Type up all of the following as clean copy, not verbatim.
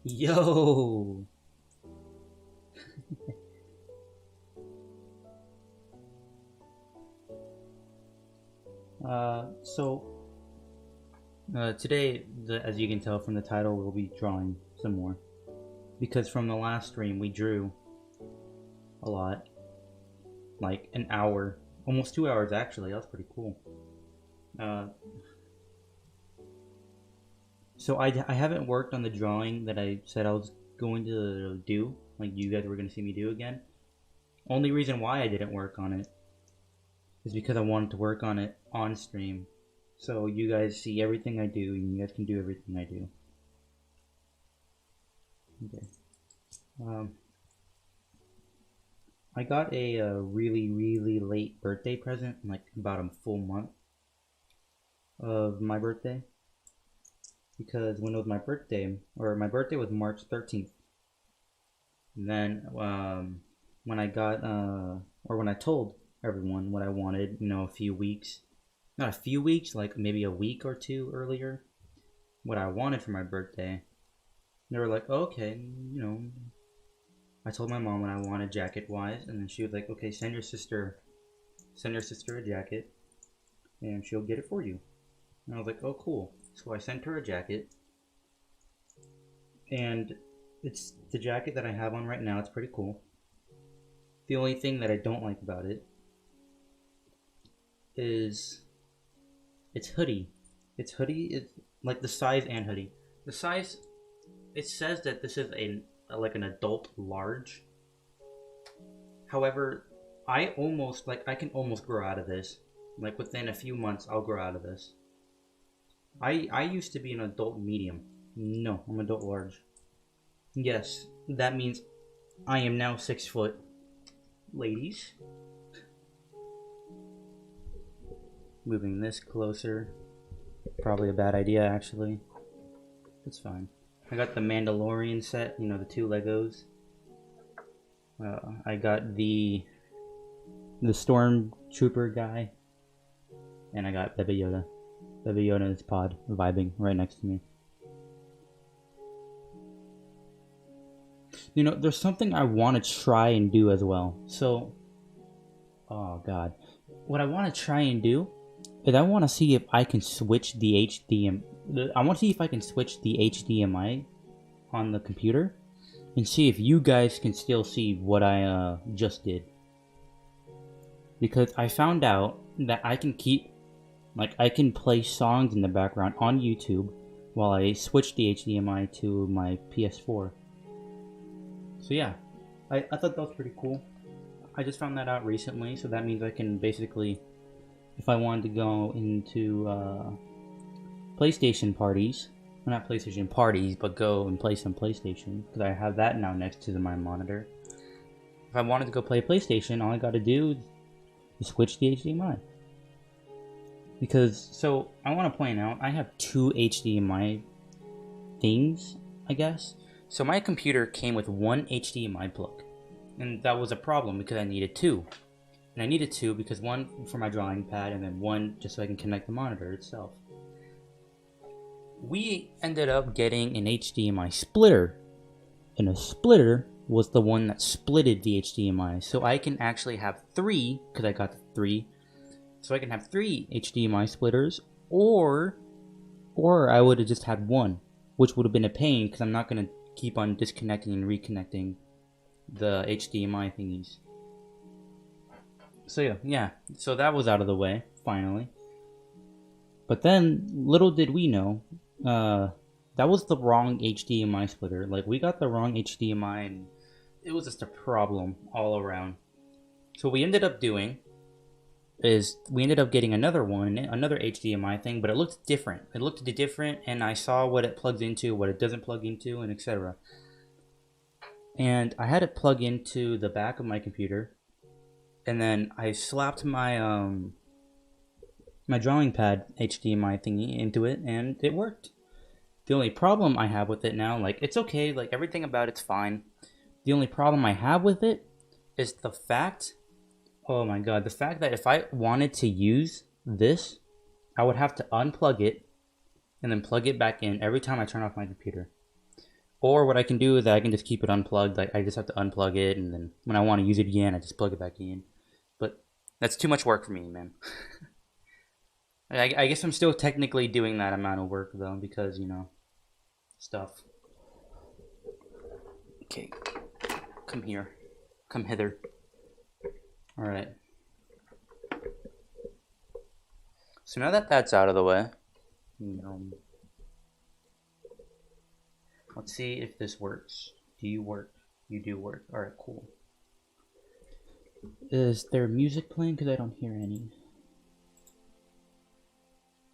Yo. Today, as you can tell from the title, we'll be drawing some more. Because from the last stream, we drew a lot. Like an hour. Almost 2 hours, actually. That was pretty cool. So I haven't worked on the drawing that I said I was going to do. Like you guys were going to see me do again. Only reason why I didn't work on it is because I wanted to work on it on stream. So you guys see everything I do, and you guys can do everything I do. Okay. I got a really late birthday present, like about a full month of my birthday. Because when it was my birthday, or my birthday was March 13th. And then when I got, or when I told everyone what I wanted, a few weeks, not a few weeks, like maybe a week or two earlier, what I wanted for my birthday, they were like, oh, okay, I told my mom what I wanted jacket-wise, and then she was like, okay, send your sister a jacket, and she'll get it for you. And I was like, oh, cool. So I sent her a jacket, and it's the jacket that I have on right now. It's pretty cool. The only thing that I don't like about it is it's hoodie. It's hoodie. It's like the size and hoodie. The size, it says that this is like an adult large. However, I can almost grow out of this. Like within a few months, I'll grow out of this. I used to be an adult medium. No, I'm adult large. Yes, that means I am now 6 foot. Ladies. Moving this closer. Probably a bad idea, actually. It's fine. I got the Mandalorian set, the 2 Legos. I got the Stormtrooper guy. And I got Baby Yoda. Baby Yoda in his pod, vibing right next to me. There's something I want to try and do as well. So, oh god. What I want to try and do is I want to see if I can switch the HDMI on the computer and see if you guys can still see what I just did. Because I found out that I can play songs in the background on YouTube while I switch the HDMI to my PS4. So yeah, I thought that was pretty cool. I just found that out recently, so that means I can basically, if I wanted to go into PlayStation parties, well, not PlayStation parties, but go and play some PlayStation, because I have that now next to my monitor. If I wanted to go play PlayStation, all I gotta do is switch the HDMI. So I want to point out, I have 2 HDMI things, I guess. So my computer came with 1 HDMI plug, and that was a problem because I needed 2. And I needed 2 because 1 for my drawing pad, and then 1 just so I can connect the monitor itself. We ended up getting an HDMI splitter, and a splitter was the one that splitted the HDMI. So I can actually have 3, because I got the 3. So I can have 3 HDMI splitters, or I would have just had 1, which would have been a pain because I'm not going to keep on disconnecting and reconnecting the HDMI thingies. So yeah, so that was out of the way, finally. But then, little did we know, that was the wrong HDMI splitter. Like, we got the wrong HDMI, and it was just a problem all around. So what we ended up doing is we ended up getting another HDMI thing, but it looked different. And I saw what it plugs into, what it doesn't plug into, and etc. And I had it plug into the back of my computer, and then I slapped my my drawing pad HDMI thingy into it, and it worked. The only problem I have with it now, it's okay, everything about it's fine. The only problem I have with it is the fact that if I wanted to use this, I would have to unplug it and then plug it back in every time I turn off my computer. Or what I can do is that I can just keep it unplugged. Like I just have to unplug it, and then when I want to use it again, I just plug it back in. But that's too much work for me, man. I guess I'm still technically doing that amount of work though, because stuff. Okay, come here, come hither. All right. So now that that's out of the way, let's see if this works. Do you work? You do work. All right, cool. Is there music playing? Because I don't hear any.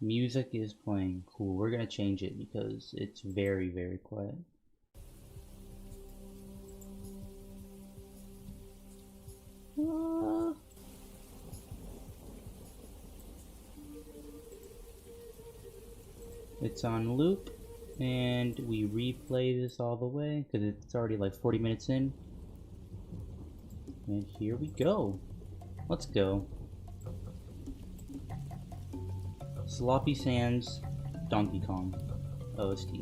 Music is playing. Cool. We're gonna change it because it's very, very quiet. It's on loop, and we replay this all the way because it's already like 40 minutes in. And here we go. Let's go. Sloppy Sands Donkey Kong OST.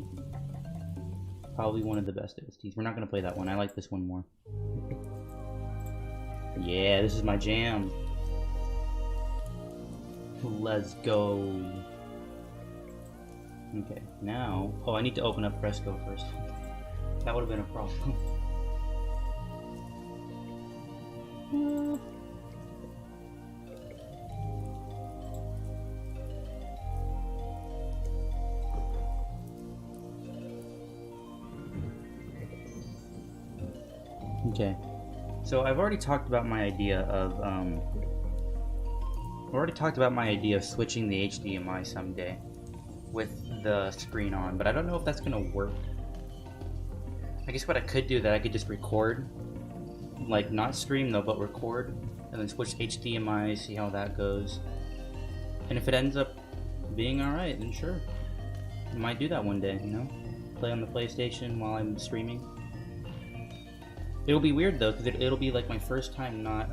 Probably one of the best OSTs. We're not gonna play that one. I like this one more. Yeah, this is my jam. Let's go. Okay, now... Oh, I need to open up Fresco first. That would have been a problem. Okay, so I've already talked about my idea of switching the HDMI someday with the screen on, but I don't know if that's gonna work. I guess what I could do that I could just record, like not stream though, but record, and then switch HDMI, see how that goes. And if it ends up being alright, then sure, I might do that one day. Play on the PlayStation while I'm streaming. It'll be weird though, because it'll be like my first time not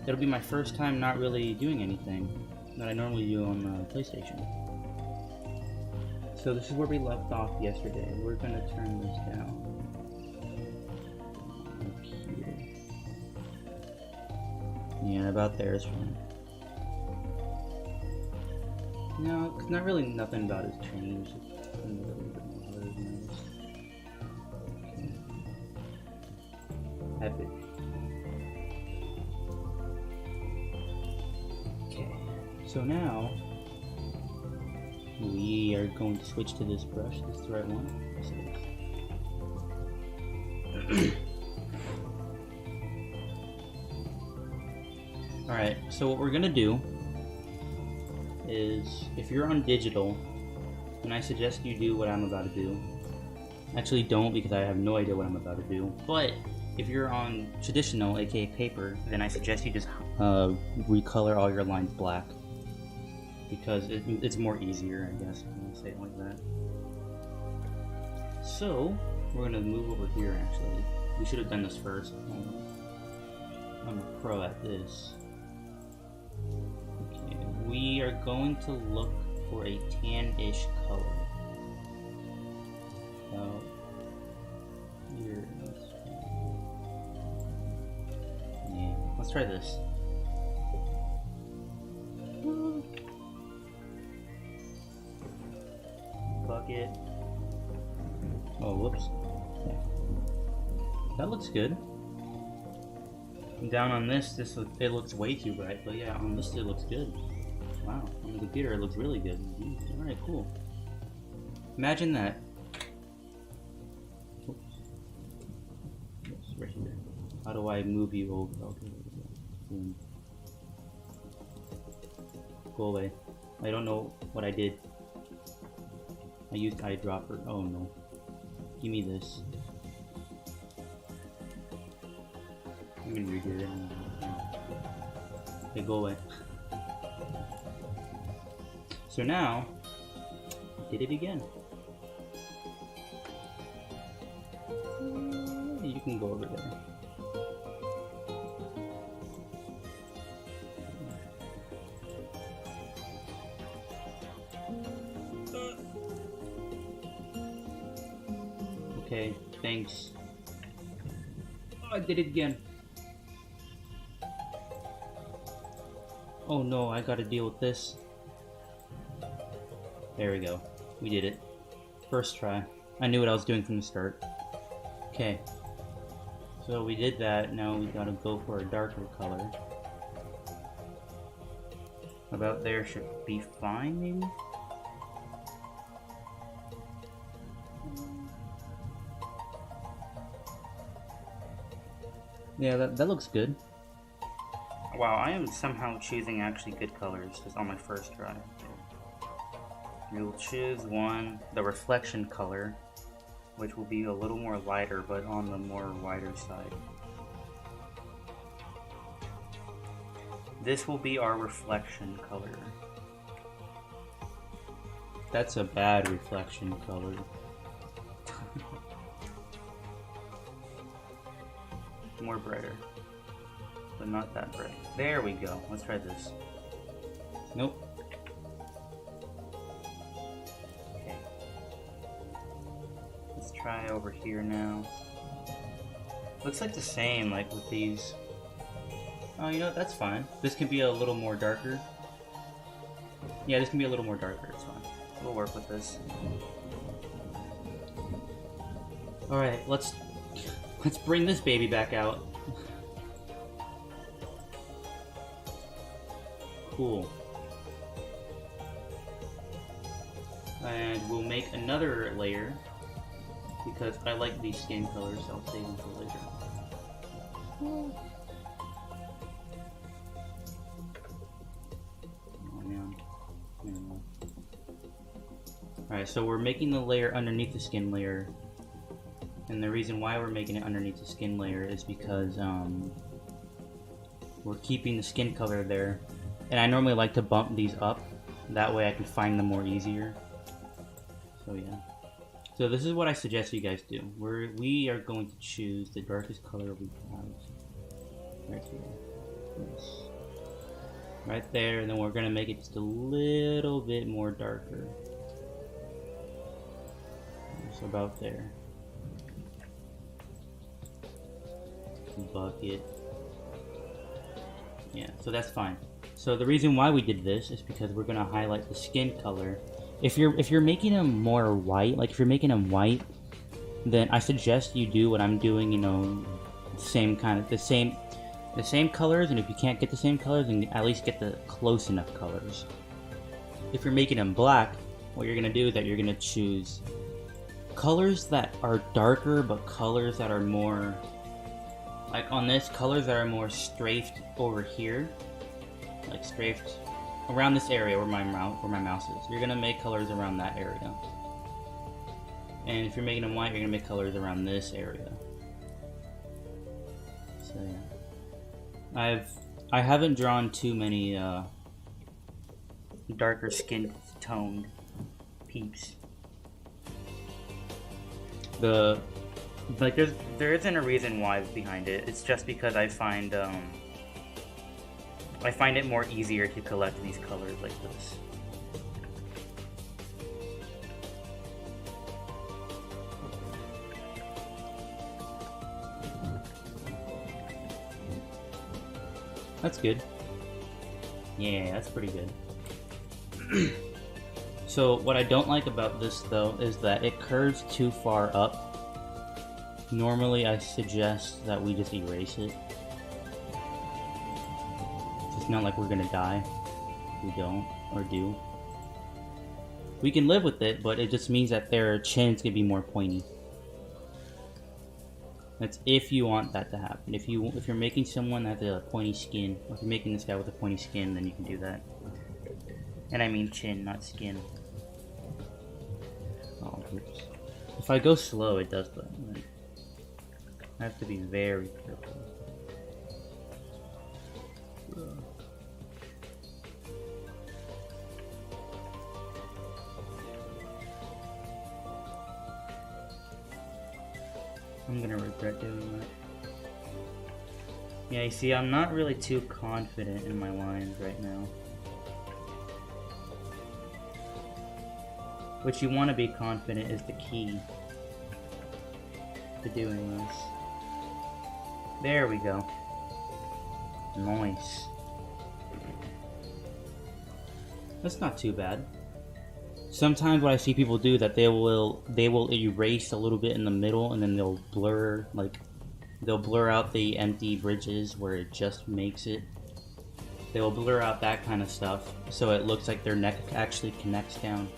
it'll be my first time not really doing anything that I normally do on the PlayStation. So this is where we left off yesterday. We're gonna turn this down. Up here. Yeah, about there is fine. No, cause not really nothing about it's changed. It's a little bit more harder than this. Epic. Okay, so now we are going to switch to this brush. This is the right one. Alright, so what we're gonna do is, if you're on digital, and I suggest you do what I'm about to do. Actually don't, because I have no idea what I'm about to do. But if you're on traditional, aka paper, then I suggest you just recolor all your lines black, because it's more easier, I guess, when you say it like that. So we're gonna move over here. Actually, we should have done this first. I'm a pro at this. Okay, we are going to look for a tan-ish color. Here. Yeah, let's try this. Bucket. Oh, whoops. That looks good. Down on this, it looks way too bright, but yeah, on this it looks good. Wow, on the computer it looks really good. Alright, cool. Imagine that. Oops, right here. How do I move you over? Okay, boom. Go away. I don't know what I did. I used eyedropper. Oh no. Give me this. I'm gonna redo it. Okay, go away. So now, did it again. You can go over there. Okay, thanks. Oh, I did it again. Oh no, I gotta deal with this. There we go. We did it. First try. I knew what I was doing from the start. Okay. So we did that, now we gotta go for a darker color. About there should be fine, maybe? Yeah, that looks good. Wow, I am somehow choosing actually good colors just on my first try. You'll choose one, the reflection color, which will be a little more lighter, but on the more wider side. This will be our reflection color. That's a bad reflection color. More brighter, but not that bright. There we go. Let's try this. Nope. Okay. Let's try over here now. Looks like the same, like with these. Oh, you know what? That's fine. This can be a little more darker. Yeah, this can be a little more darker. It's fine. We'll work with this. All right, let's bring this baby back out. Cool. And we'll make another layer because I like these skin colors. I'll save them for later. Oh man. Alright, so we're making the layer underneath the skin layer. And the reason why we're making it underneath the skin layer is because we're keeping the skin color there. And I normally like to bump these up. That way I can find them more easier. So yeah. So this is what I suggest you guys do. We are going to choose the darkest color we have. Right here. Yes. Right there, and then we're going to make it just a little bit more darker. Just about there. Bucket. Yeah, so that's fine. So the reason why we did this is because we're gonna highlight the skin color. If you're making them more white, like if you're making them white, then I suggest you do what I'm doing. You know, the same colors. And if you can't get the same colors, then at least get the close enough colors. If you're making them black, what you're gonna do is that you're gonna choose colors that are darker, but colors that are more. Like on this, colors that are more strafed over here, like strafed around this area where my mouse is. You're gonna make colors around that area. And if you're making them white, you're gonna make colors around this area. So yeah, I haven't drawn too many darker skin toned peeps. There isn't a reason why behind it. It's just because I find it more easier to collect these colors like this. That's good. Yeah, that's pretty good. So what I don't like about this though is that it curves too far up. Normally I suggest that we just erase it. It's not like we're gonna die. We don't, or do. We can live with it, but it just means that their chin's gonna be more pointy. That's if you want that to happen. If you're making someone that has a pointy skin, or if you're making this guy with a pointy skin, then you can do that. And I mean chin, not skin. Oh, oops. If I go slow, it does that. I have to be very careful. I'm gonna regret doing that. Yeah, you see, I'm not really too confident in my lines right now. What you want to be confident is the key. to doing this. There we go. Nice. That's not too bad. Sometimes what I see people do that they will erase a little bit in the middle and then they'll blur out the empty bridges where it just makes it. They will blur out that kind of stuff so it looks like their neck actually connects down.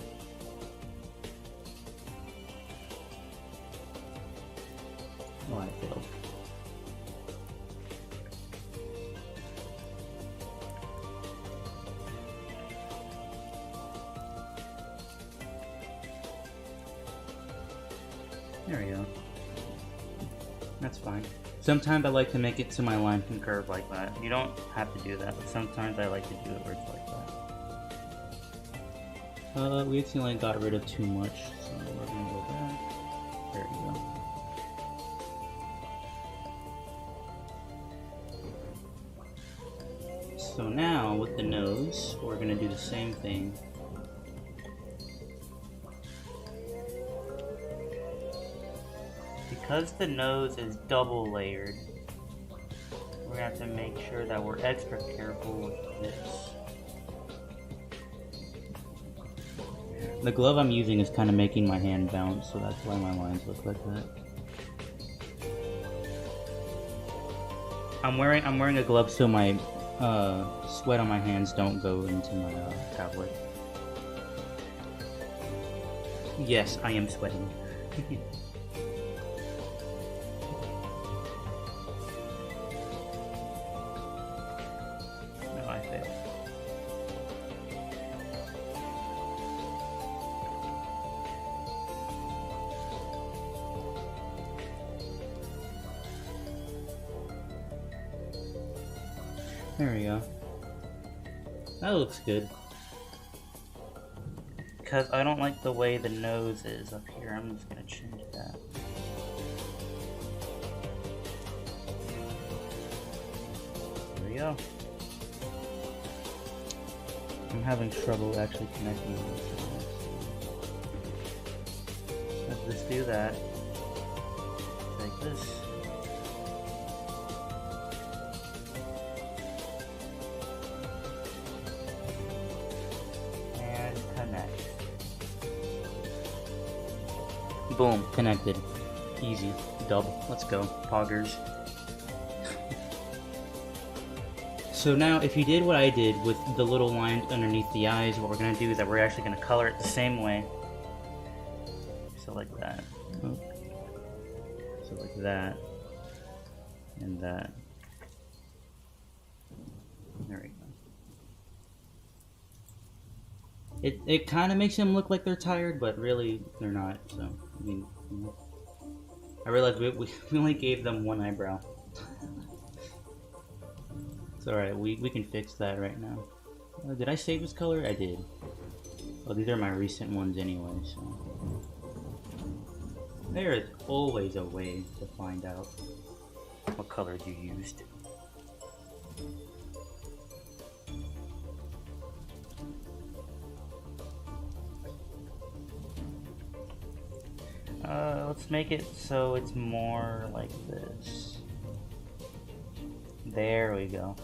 Oh, I failed. There we go. That's fine. Sometimes I like to make it so my line can curve like that. You don't have to do that, but sometimes I like to do it where it's like that. We accidentally got rid of too much, so we're gonna go back. There we go. So now, with the nose, we're gonna do the same thing. Because the nose is double layered, we're gonna have to make sure that we're extra careful with this. The glove I'm using is kind of making my hand bounce, so that's why my lines look like that. I'm wearing a glove so my sweat on my hands don't go into my tablet. Yes, I am sweating. No, I failed. There we go. That looks good. Because I don't like the way the nose is up here, I'm just gonna change that. There we go. I'm having trouble actually connecting these. Let's just do that. Like this. Boom, connected. Easy. Double. Let's go. Poggers. So now, if you did what I did with the little line underneath the eyes, what we're going to do is that we're actually going to color it the same way. So like that. Oh. So like that. And that. There we go. It kind of makes them look like they're tired, but really they're not. So I mean, I realized we only gave them one eyebrow. It's alright. We can fix that right now. Did I save this color? I did. Oh, these are my recent ones anyway. So there is always a way to find out what colors you used. Let's make it so it's more like this. There we go.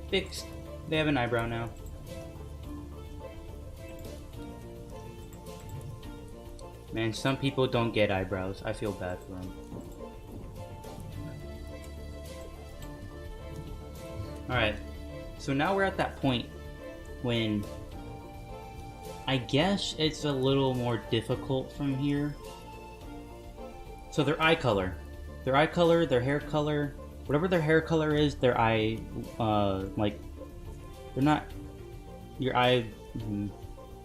Fixed. They have an eyebrow now. Man, some people don't get eyebrows. I feel bad for them. Alright, so now we're at that point when I guess it's a little more difficult from here. So their eye color, their hair color, whatever their hair color is, their eye, like, they're not, your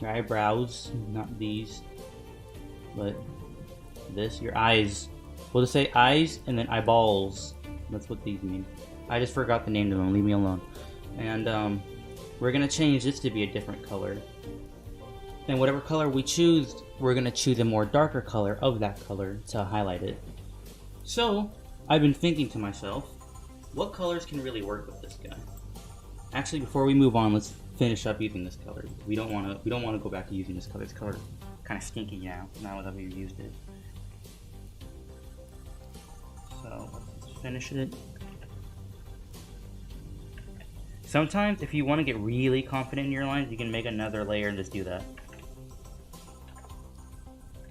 eyebrows, not these, but this, your eyes. We'll just say eyes and then eyeballs. That's what these mean. I just forgot the name of them, leave me alone. And we're gonna change this to be a different color. And whatever color we choose, we're going to choose a more darker color of that color to highlight it. So, I've been thinking to myself, what colors can really work with this guy? Actually, before we move on, let's finish up using this color. We don't want to go back to using this color. This color kind of stinky now that we've used it. finish it. Sometimes, if you want to get really confident in your lines, you can make another layer and just do that.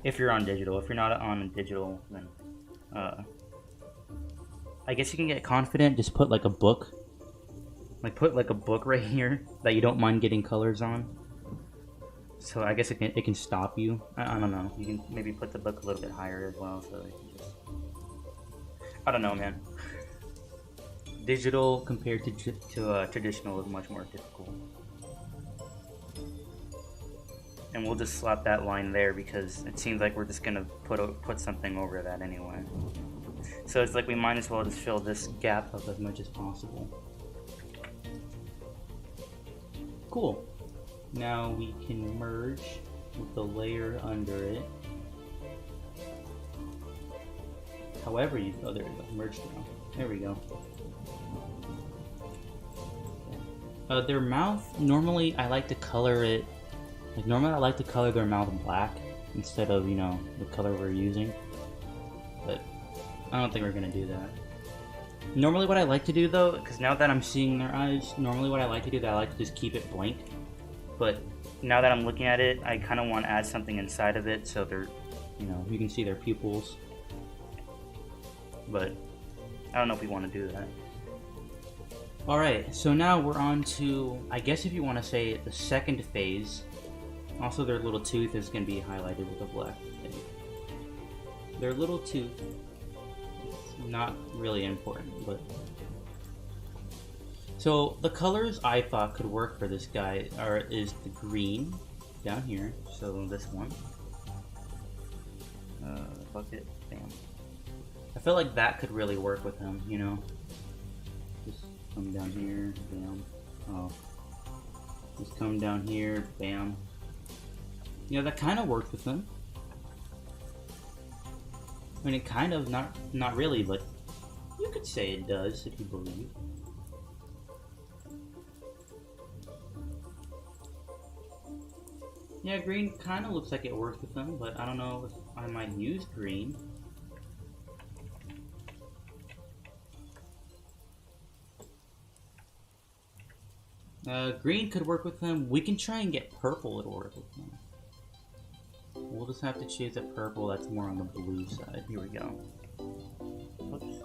If you're on digital. If you're not on digital, then I guess you can get confident. Just put like a book. Like put like a book right here that you don't mind getting colors on. So I guess it can stop you. I don't know. You can maybe put the book a little bit higher as well, so you can just... I don't know, man. Digital compared to traditional is much more difficult. And we'll just slap that line there because it seems like we're just gonna put something over that anyway. So it's like we might as well just fill this gap up as much as possible. Cool. Now we can merge with the layer under it. However you... oh, there we go. Merge now. There we go. Their mouth, normally I like to color it... like, normally I like to color their mouth black instead of, you know, the color we're using. But I don't think we're gonna do that. Normally what I like to do though, because now that I'm seeing their eyes, normally what I like to do is I like to just keep it blank. But now that I'm looking at it, I kind of want to add something inside of it so they're, you know, you can see their pupils. But I don't know if we want to do that. Alright, so now we're on to, I guess if you want to say, the second phase. Also, their little tooth is going to be highlighted with a black thing. Their little tooth, it's not really important, but... so, the colors I thought could work for this guy is the green down here, so this one. Bucket, bam. I feel like that could really work with him, you know? Just come down here, bam. Oh. Just come down here, bam. Yeah, that kind of works with him. I mean, it kind of, not really, but you could say it does if you believe. Yeah, green kind of looks like it works with them, but I don't know if I might use green. Green could work with them. We can try and get purple to work with them. We'll just have to choose a purple that's more on the blue side. Here we go. Oops.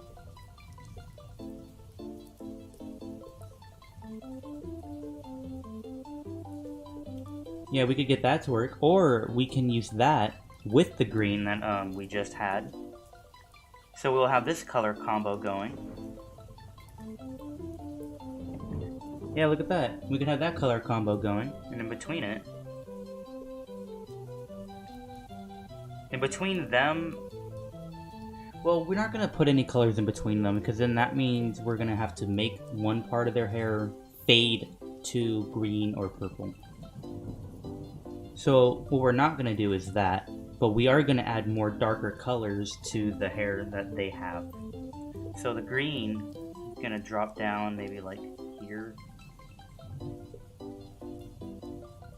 Yeah, we could get that to work, or we can use that with the green that we just had. So we'll have this color combo going. Yeah, look at that. We could have that color combo going, and in between it, in between them, well, we're not gonna put any colors in between them because then that means we're gonna have to make one part of their hair fade to green or purple. So what we're not gonna do is that, but we are gonna add more darker colors to the hair that they have. So the green is gonna drop down maybe like here.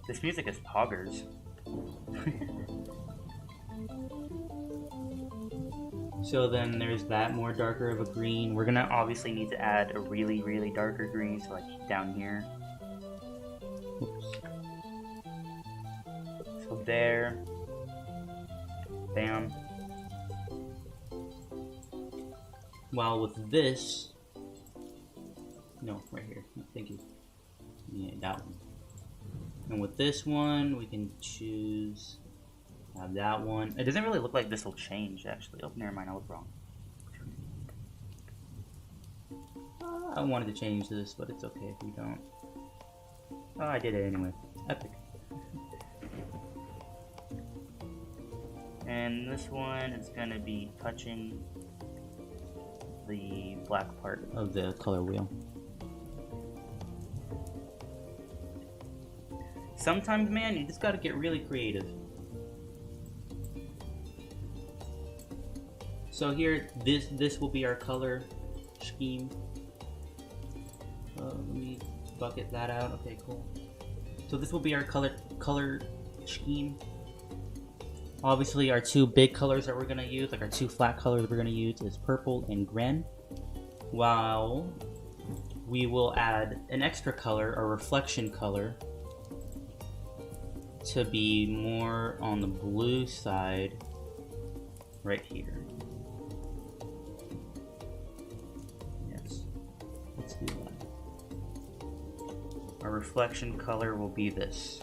This music is poggers. So then there's that more darker of a green. We're gonna obviously need to add a really, really darker green, so like down here. Oops. So there. Bam. While with this... no, right here. Thank you. Yeah, that one. And with this one, we can choose... have that one. It doesn't really look like this will change, actually. Oh, never mind, I was wrong. I wanted to change this, but it's okay if we don't. Oh, I did it anyway. Epic. And this one is going to be touching the black part of the color wheel. Sometimes, man, you just gotta get really creative. So here, this will be our color scheme. Let me bucket that out. Okay, cool. So this will be our color scheme. Obviously, our two big colors that we're gonna use, like our two flat colors we're gonna use, is purple and green. while we will add an extra color, a reflection color, to be more on the blue side right here. Yes, let's do that. Our reflection color will be this.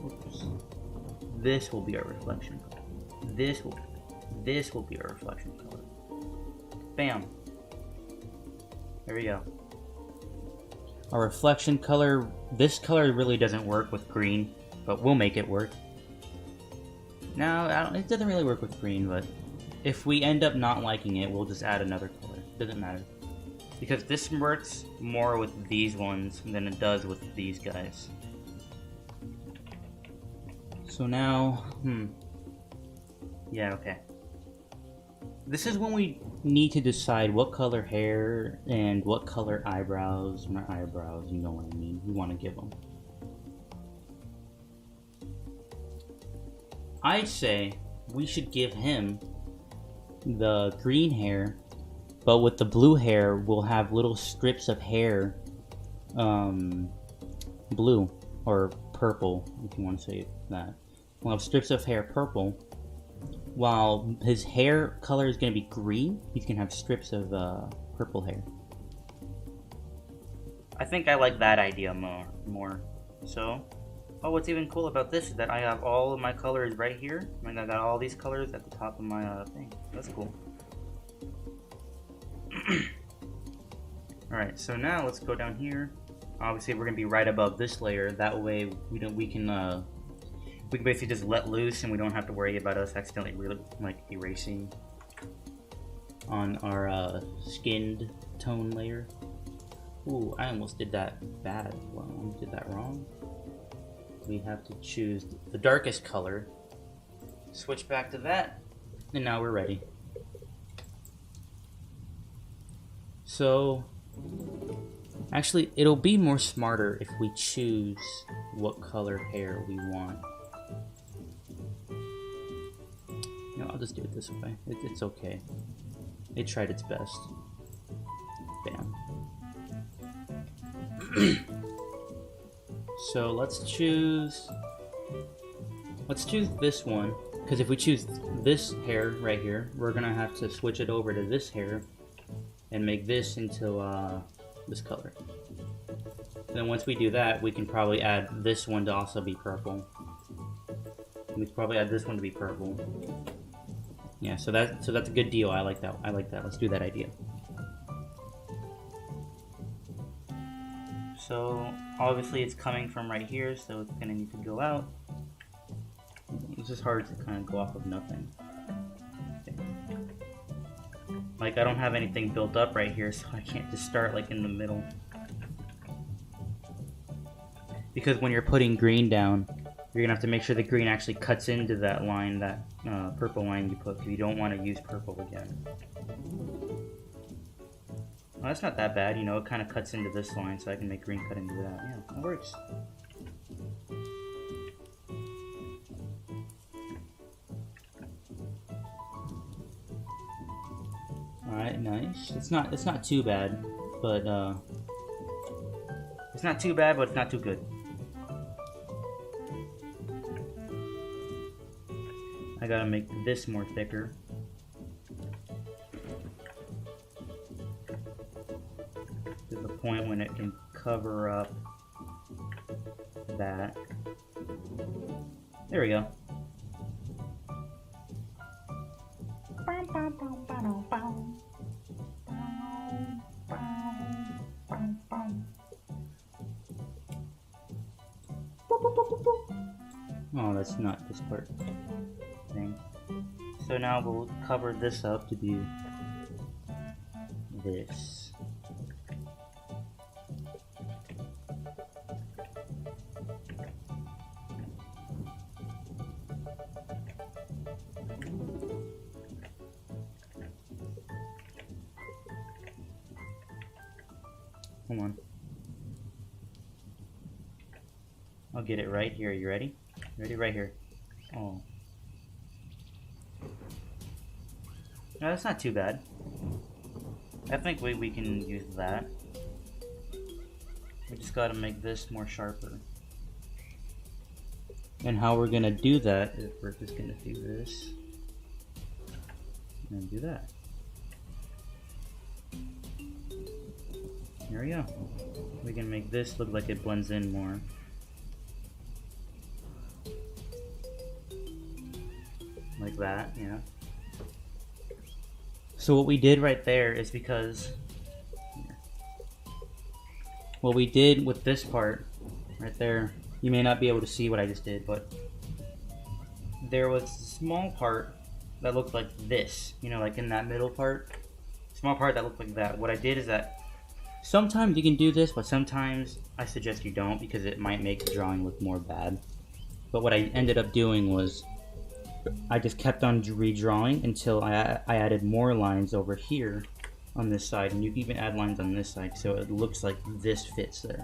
Oops. This will be our reflection color. This will be our reflection color. Bam. There we go. Our reflection color, this color really doesn't work with green, but we'll make it work. No, it doesn't really work with green, but if we end up not liking it, we'll just add another color. Doesn't matter. Because this works more with these ones than it does with these guys. So now, yeah, okay. This is when we need to decide what color hair and what color eyebrows, not eyebrows, you know what I mean, we want to give them. I'd say we should give him the green hair, but with the blue hair, we'll have little strips of hair, blue or purple, if you want to say that. We'll have strips of hair purple, while his hair color is going to be green. He's going to have strips of purple hair. I think I like that idea more. So, oh, what's even cool about this is that I have all of my colors right here. I got all these colors at the top of my thing. That's cool. Alright, so now let's go down here. Obviously, we're going to be right above this layer. That way, we can basically just let loose, and we don't have to worry about us accidentally erasing on our skinned tone layer. Ooh, I almost did that bad. Well, I almost did that wrong. We have to choose the darkest color, switch back to that, and now we're ready. So, actually, it'll be more smarter if we choose what color hair we want. No, I'll just do it this way. It's okay. It tried its best. Bam. So let's choose this one, because if we choose this hair right here, we're gonna have to switch it over to this hair and make this into this color. And then once we do that, we can probably add this one to also be purple. We can probably add this one to be purple. Yeah, so that's a good deal. I like that. Let's do that idea. So obviously it's coming from right here, so it's gonna need to go out. It's just hard to kind of go off of nothing. Okay. Like, I don't have anything built up right here, so I can't just start like in the middle. Because when you're putting green down, you're gonna have to make sure the green actually cuts into that line, that purple line you put, because you don't want to use purple again. Well, that's not that bad, you know, it kind of cuts into this line, so I can make green cut into that. Yeah, that works. Alright, nice. It's not too bad, but it's not too bad, but it's not too good. I gotta make this more thicker. To the point when it can cover up that. There we go. Oh, that's not this part thing. So now we'll cover this up to do this. Come on. I'll get it right here. You ready? Ready? Right here. Oh. No, that's not too bad. I think we can use that. We just gotta make this more sharper. And how we're gonna do that is we're just gonna do this and do that. There we go. We can make this look like it blends in more. Like that, yeah. So what we did right there is because what we did with this part right there, you may not be able to see what I just did, but there was a small part that looked like this, you know, like in that middle part, small part that looked like that. What I did is that sometimes you can do this, but sometimes I suggest you don't because it might make the drawing look more bad. But what I ended up doing was I just kept on redrawing until I added more lines over here on this side, and you can even add lines on this side so it looks like this fits there.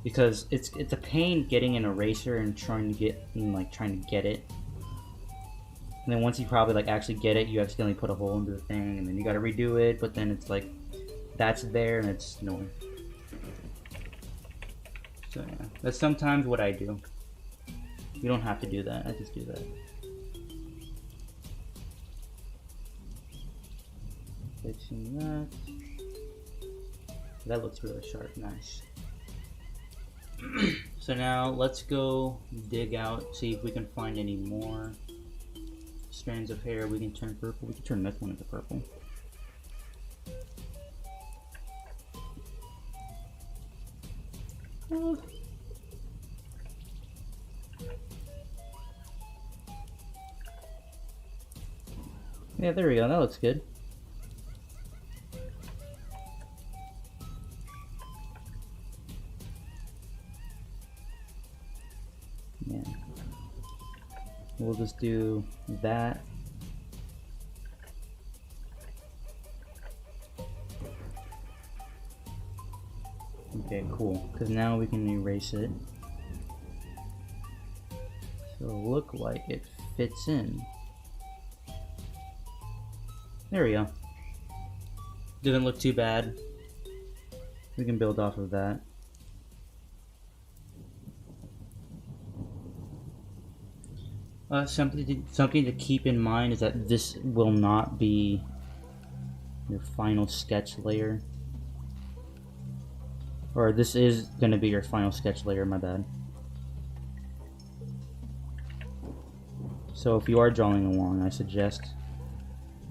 Because it's a pain getting an eraser and trying to get it. And then once you probably like actually get it, you accidentally put a hole into the thing, and then you gotta redo it, but then it's like that's there and it's annoying. So yeah, that's sometimes what I do. You don't have to do that, I just do that. Fixing that. That looks really sharp, nice. So now let's go dig out, see if we can find any more strands of hair we can turn purple. We can turn this one into purple. Yeah, there we go, that looks good. Yeah. We'll just do that. Okay, cool. Because now we can erase it. So it'll look like it fits in. There we go. Doesn't look too bad. We can build off of that. Something to keep in mind is that this will not be your final sketch layer. Or this is going to be your final sketch layer, my bad. So if you are drawing along, I suggest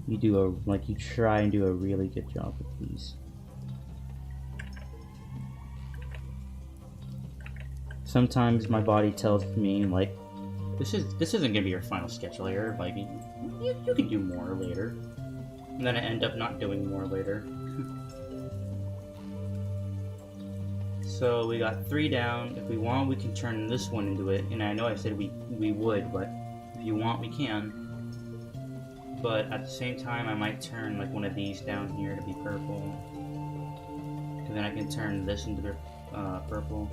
you do you try and do a really good job with these. Sometimes my body tells me like, this isn't gonna be your final sketch layer. Like you can do more later, and then I end up not doing more later. So we got 3 down. If we want, we can turn this one into it. And I know I said we would, but if you want, we can. But at the same time, I might turn like one of these down here to be purple. And then I can turn this into purple.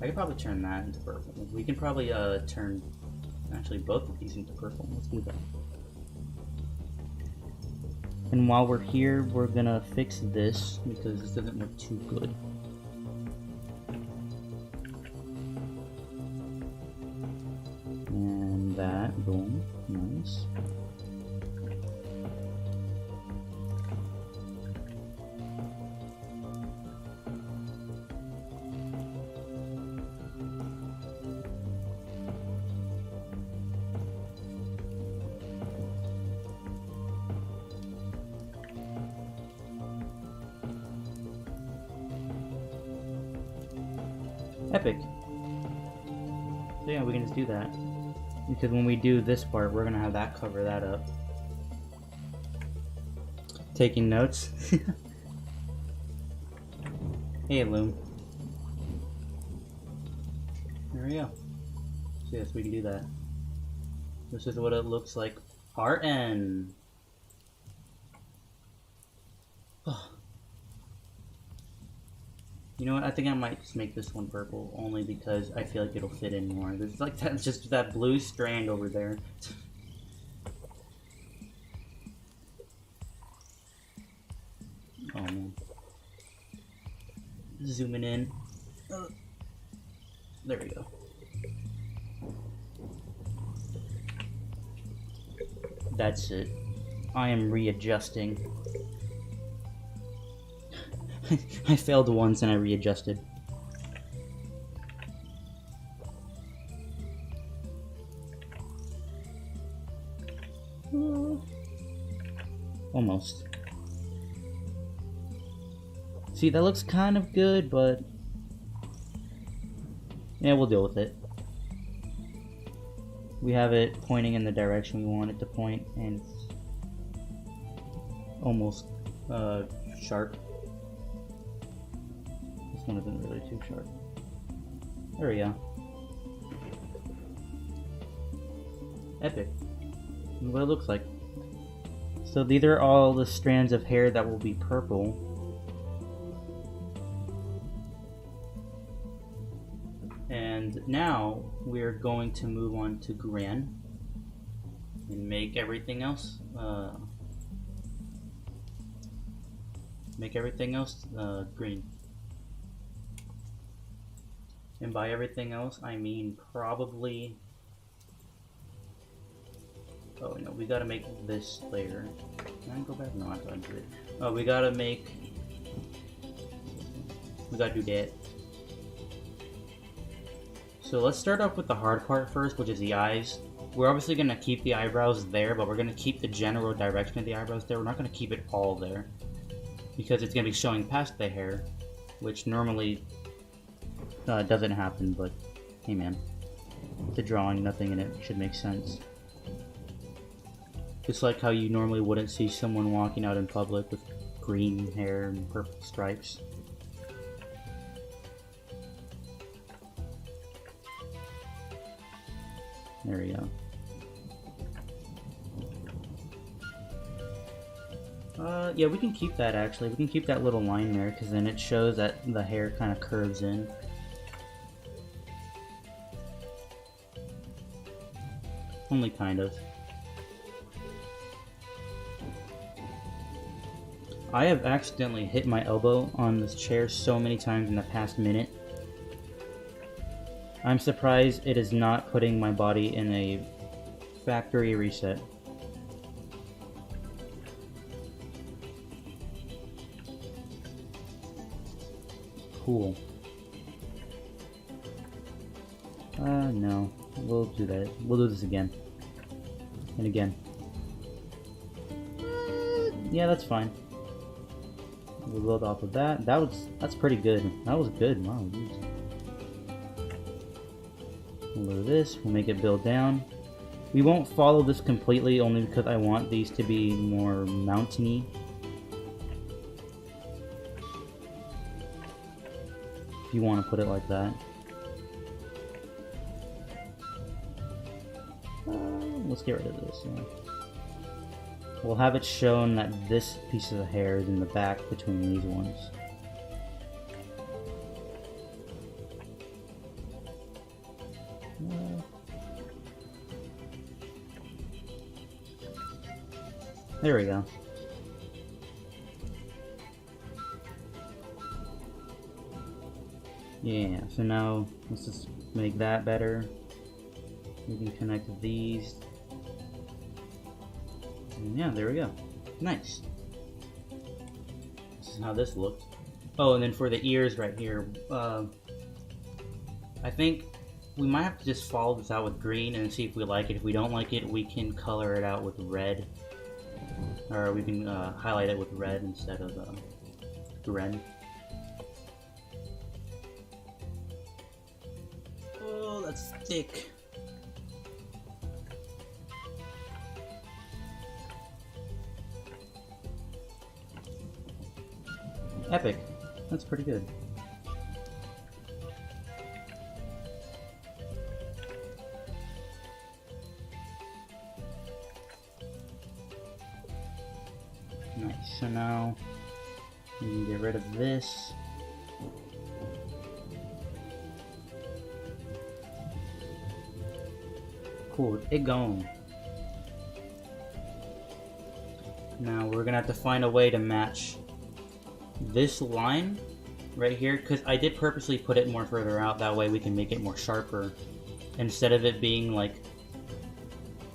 I could probably turn that into purple. We can probably turn actually both of these into purple. Let's do that. And while we're here, we're gonna fix this because this doesn't look too good. And that, boom, nice. Epic. So yeah, we can just do that. Because when we do this part, we're gonna have that cover that up. Taking notes. Hey, Loom. There we go. So yes, we can do that. This is what it looks like. RN. Oh. You know what? I think I might just make this one purple, only because I feel like it'll fit in more. There's like that, just that blue strand over there. Oh man. Zooming in. There we go. That's it. I am readjusting. I failed once and I readjusted. Almost. See, that looks kind of good, but yeah, we'll deal with it. We have it pointing in the direction we want it to point, and it's almost sharp. This one isn't really too sharp. There we go. Epic. And what it looks like. So these are all the strands of hair that will be purple. And now we're going to move on to Gran and make everything else green. And by everything else, I mean probably. Oh no, we gotta make this layer. Can I go back? No, I thought I did it. Oh, we gotta do that. So let's start off with the hard part first, which is the eyes. We're obviously gonna keep the eyebrows there, but we're gonna keep the general direction of the eyebrows there. We're not gonna keep it all there, because it's gonna be showing past the hair, which normally doesn't happen, but hey man. The drawing, nothing in it should make sense. Just like how you normally wouldn't see someone walking out in public with green hair and purple stripes. There we go. Yeah, we can keep that actually. We can keep that little line there, because then it shows that the hair kind of curves in. Only kind of. I have accidentally hit my elbow on this chair so many times in the past minute. I'm surprised it is not putting my body in a factory reset. Cool. No. We'll do that. We'll do this again. And again. Yeah, that's fine. We'll build off of that. That's pretty good. That was good. Wow, geez. We'll do this. We'll make it build down. We won't follow this completely, only because I want these to be more mountainy. If you want to put it like that. Let's get rid of this. Yeah. We'll have it shown that this piece of hair is in the back between these ones. There we go. Yeah, so now let's just make that better. We can connect these. And yeah, there we go. Nice. This is how this looks. Oh, and then for the ears right here, I think we might have to just follow this out with green and see if we like it. If we don't like it, we can color it out with red. Or we can highlight it with red instead of red. Oh, that's thick. Epic. That's pretty good. Nice. So now we can get rid of this. cool. It gone. Now we're gonna have to find a way to match this line right here, because I did purposely put it more further out, that way we can make it more sharper. Instead of it being like,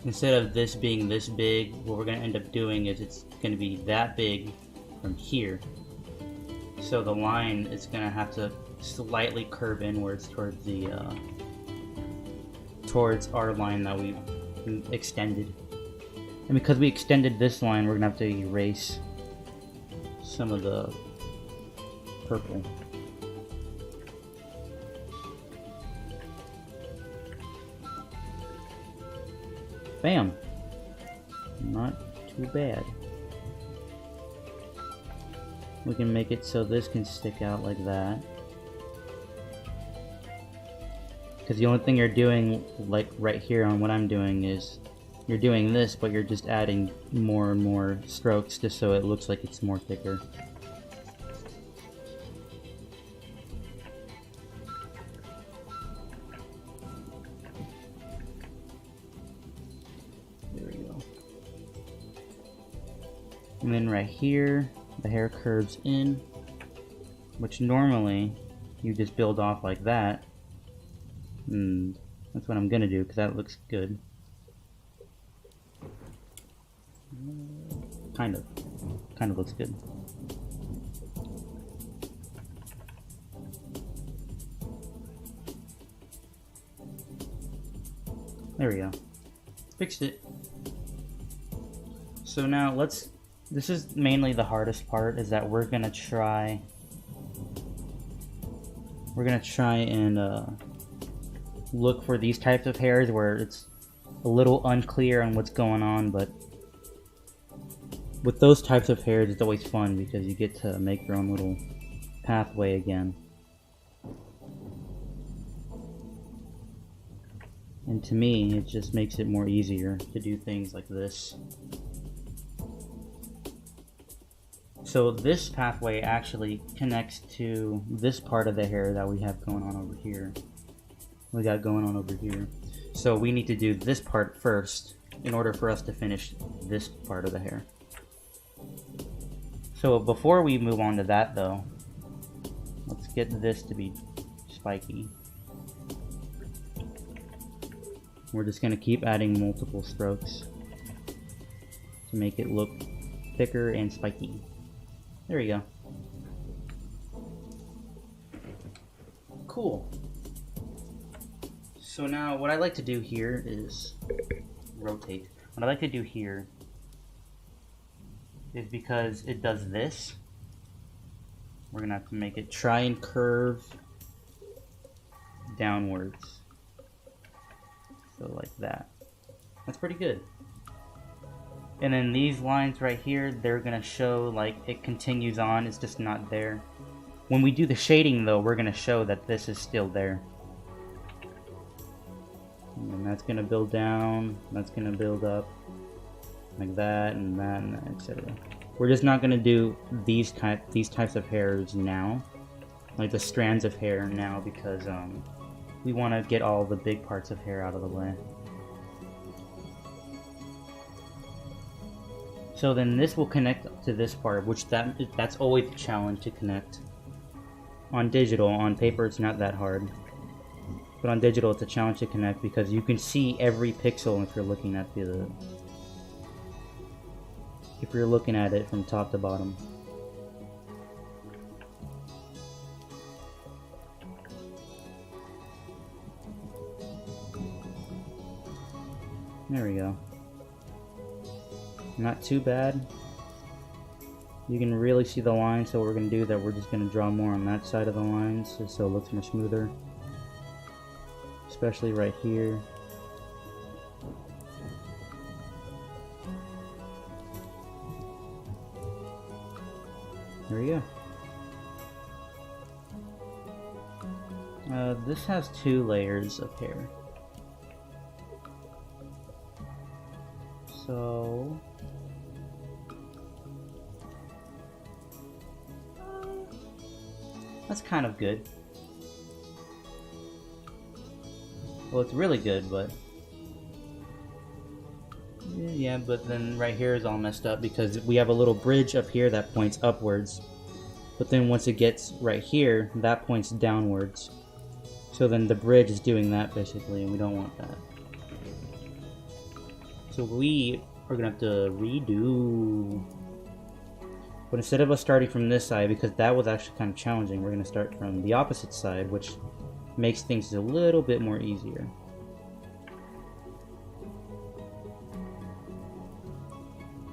instead of this being this big, what we're gonna end up doing is it's gonna be that big from here. So the line is gonna have to slightly curve inwards towards the towards our line that we extended. And because we extended this line, we're gonna have to erase some of the purple. Bam! Not too bad. We can make it so this can stick out like that. Because the only thing you're doing, like right here on what I'm doing, is you're doing this, but you're just adding more and more strokes just so it looks like it's more thicker. There we go. And then right here, the hair curves in, which normally you just build off like that. And that's what I'm gonna do, because that looks good. Kind of looks good. There we go. Fixed it. So now this is mainly the hardest part, is that we're gonna try and look for these types of hairs where it's a little unclear on what's going on, but with those types of hairs it's always fun because you get to make your own little pathway again. And to me, it just makes it more easier to do things like this. So this pathway actually connects to this part of the hair that we have going on over here. So we need to do this part first in order for us to finish this part of the hair. So before we move on to that though, let's get this to be spiky. We're just going to keep adding multiple strokes to make it look thicker and spiky. There we go. Cool. So now what I like to do here is rotate. What I like to do here is, because it does this, we're gonna have to make it try and curve downwards. So like that. That's pretty good. And then these lines right here, they're gonna show like it continues on, it's just not there. When we do the shading though, we're gonna show that this is still there. And that's gonna build down, that's gonna build up. Like that and that and that, etc. We're just not gonna do these types of hairs now, like the strands of hair now, because we want to get all the big parts of hair out of the way. So then this will connect to this part, which that's always a challenge to connect. On digital, on paper it's not that hard, but on digital it's a challenge to connect because you can see every pixel if you're looking at it from top to bottom. There we go. Not too bad. You can really see the line, so what we're going to do that we're just going to draw more on that side of the lines just so it looks more smoother. Especially right here. There we go. This has 2 layers of hair. So that's kind of good. Well, it's really good, but Yeah, but then right here is all messed up because we have a little bridge up here that points upwards. But then once it gets right here, that points downwards. So then the bridge is doing that basically, and we don't want that. So we are gonna have to redo. But instead of us starting from this side, because that was actually kind of challenging, we're gonna start from the opposite side, which makes things a little bit more easier.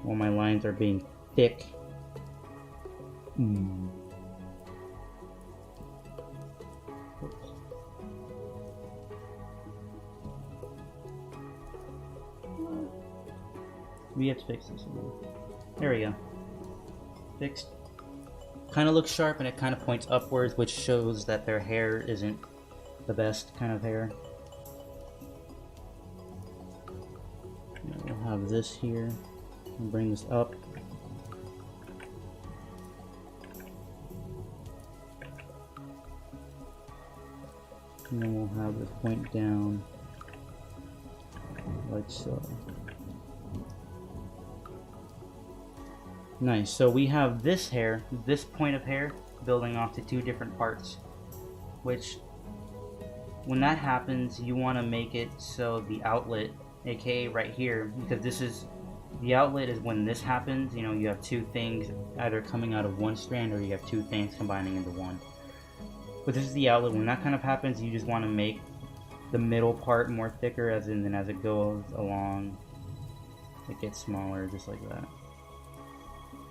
While my lines are being thick. We have to fix this one. There we go. Fixed. Kind of looks sharp and it kind of points upwards, which shows that their hair isn't the best kind of hair. We'll have this here. We'll bring this up. And then we'll have this point down like so. Nice, so we have this hair, this point of hair, building off to two different parts. Which, when that happens, you want to make it so the outlet, aka right here, because this is, the outlet is when this happens, you know, you have two things either coming out of one strand or you have two things combining into one. But this is the outlet. When that kind of happens, you just want to make the middle part more thicker, as in, then as it goes along, it gets smaller, just like that.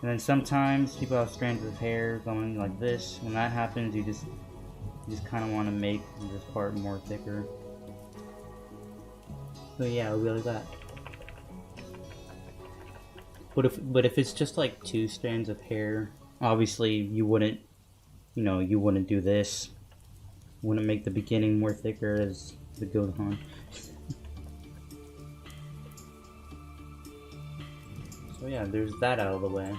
And then sometimes people have strands of hair going like this. When that happens, you just kind of want to make this part more thicker. So yeah, it'll be like that. But if it's just like two strands of hair, obviously you wouldn't, you know, you wouldn't do this. Wouldn't make the beginning more thicker as it goes on. So yeah, there's that out of the way.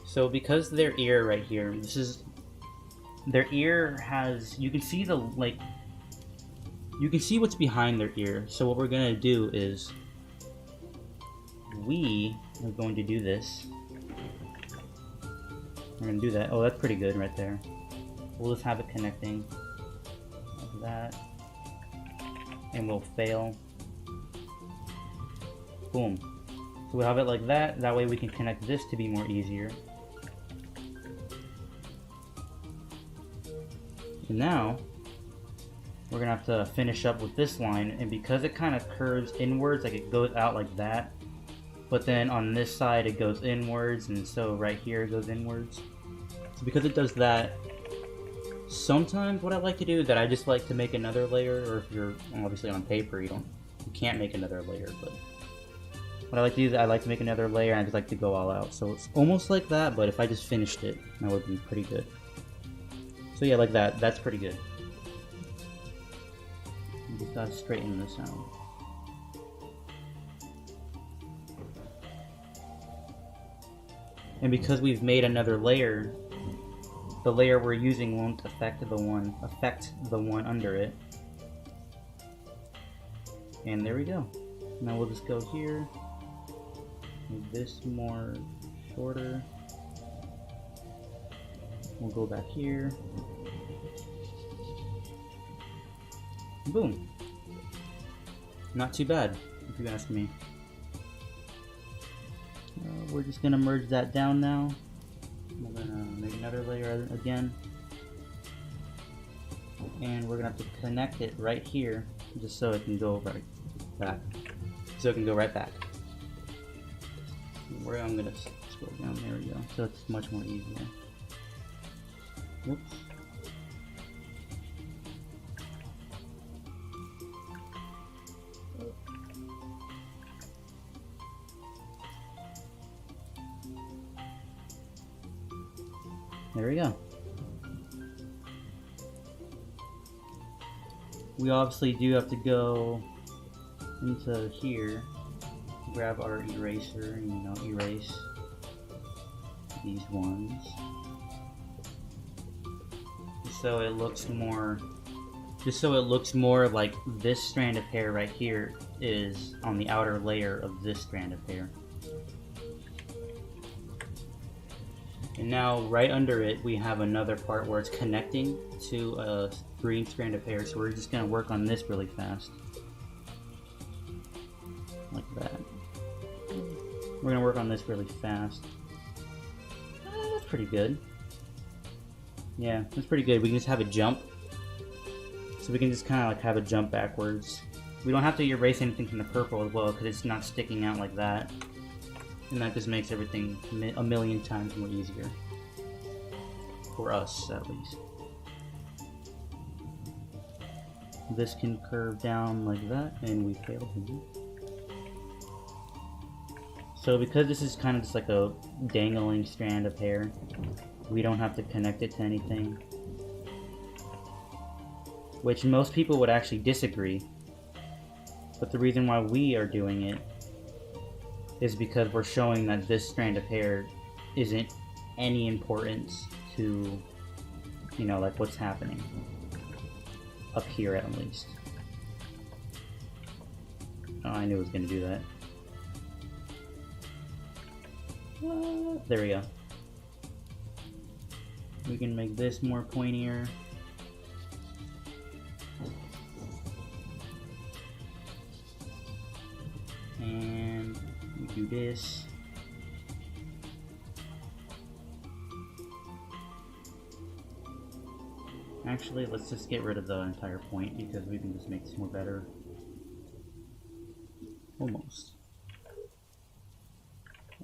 So because their ear right here, this is, their ear has, you can see the, like, you can see what's behind their ear. So what we're gonna do is, we are going to do this. We're gonna do that. Oh, that's pretty good right there. We'll just have it connecting like that. And we'll fail. Boom. So we'll have it like that. That way we can connect this to be more easier. And now, we're gonna have to finish up with this line, and because it kind of curves inwards, like it goes out like that, but then on this side it goes inwards, and so right here it goes inwards. So because it does that, sometimes what I like to do is that I just like to make another layer, or if you're obviously on paper, you can't make another layer, but what I like to do is I like to make another layer and I just like to go all out. So it's almost like that, but if I just finished it, that would be pretty good. So yeah, like that. That's pretty good. You just gotta straighten this out. And because we've made another layer, the layer we're using won't affect the one under it. And there we go. Now we'll just go here. Make this more shorter. We'll go back here. Boom. Not too bad, if you ask me. We're just gonna merge that down now. We're gonna make another layer again. And we're gonna have to connect it right here, just so it can go right back. So it can go right back. Where I'm gonna scroll down, there we go. So it's much more easier. Whoops. There we go. We obviously do have to go into here, grab our eraser, and erase these ones. So it looks more, just so it looks more like this strand of hair right here is on the outer layer of this strand of hair. And now, right under it, we have another part where it's connecting to a green strand of hair, so we're just going to work on this really fast. Like that. We're going to work on this really fast. That's pretty good. Yeah, that's pretty good. We can just have a jump. So we can just kind of like have a jump backwards. We don't have to erase anything from the purple as well, because it's not sticking out like that. And that just makes everything a million times more easier. For us, at least. This can curve down like that, and we failed. So because this is kind of just like a dangling strand of hair, we don't have to connect it to anything. Which most people would actually disagree. But the reason why we are doing it is because we're showing that this strand of hair isn't any importance to, you know, like what's happening up here at least. Oh, I knew it was going to do that. There we go. We can make this more pointier. And we do this. Actually, let's just get rid of the entire point because we can just make this more better. Almost.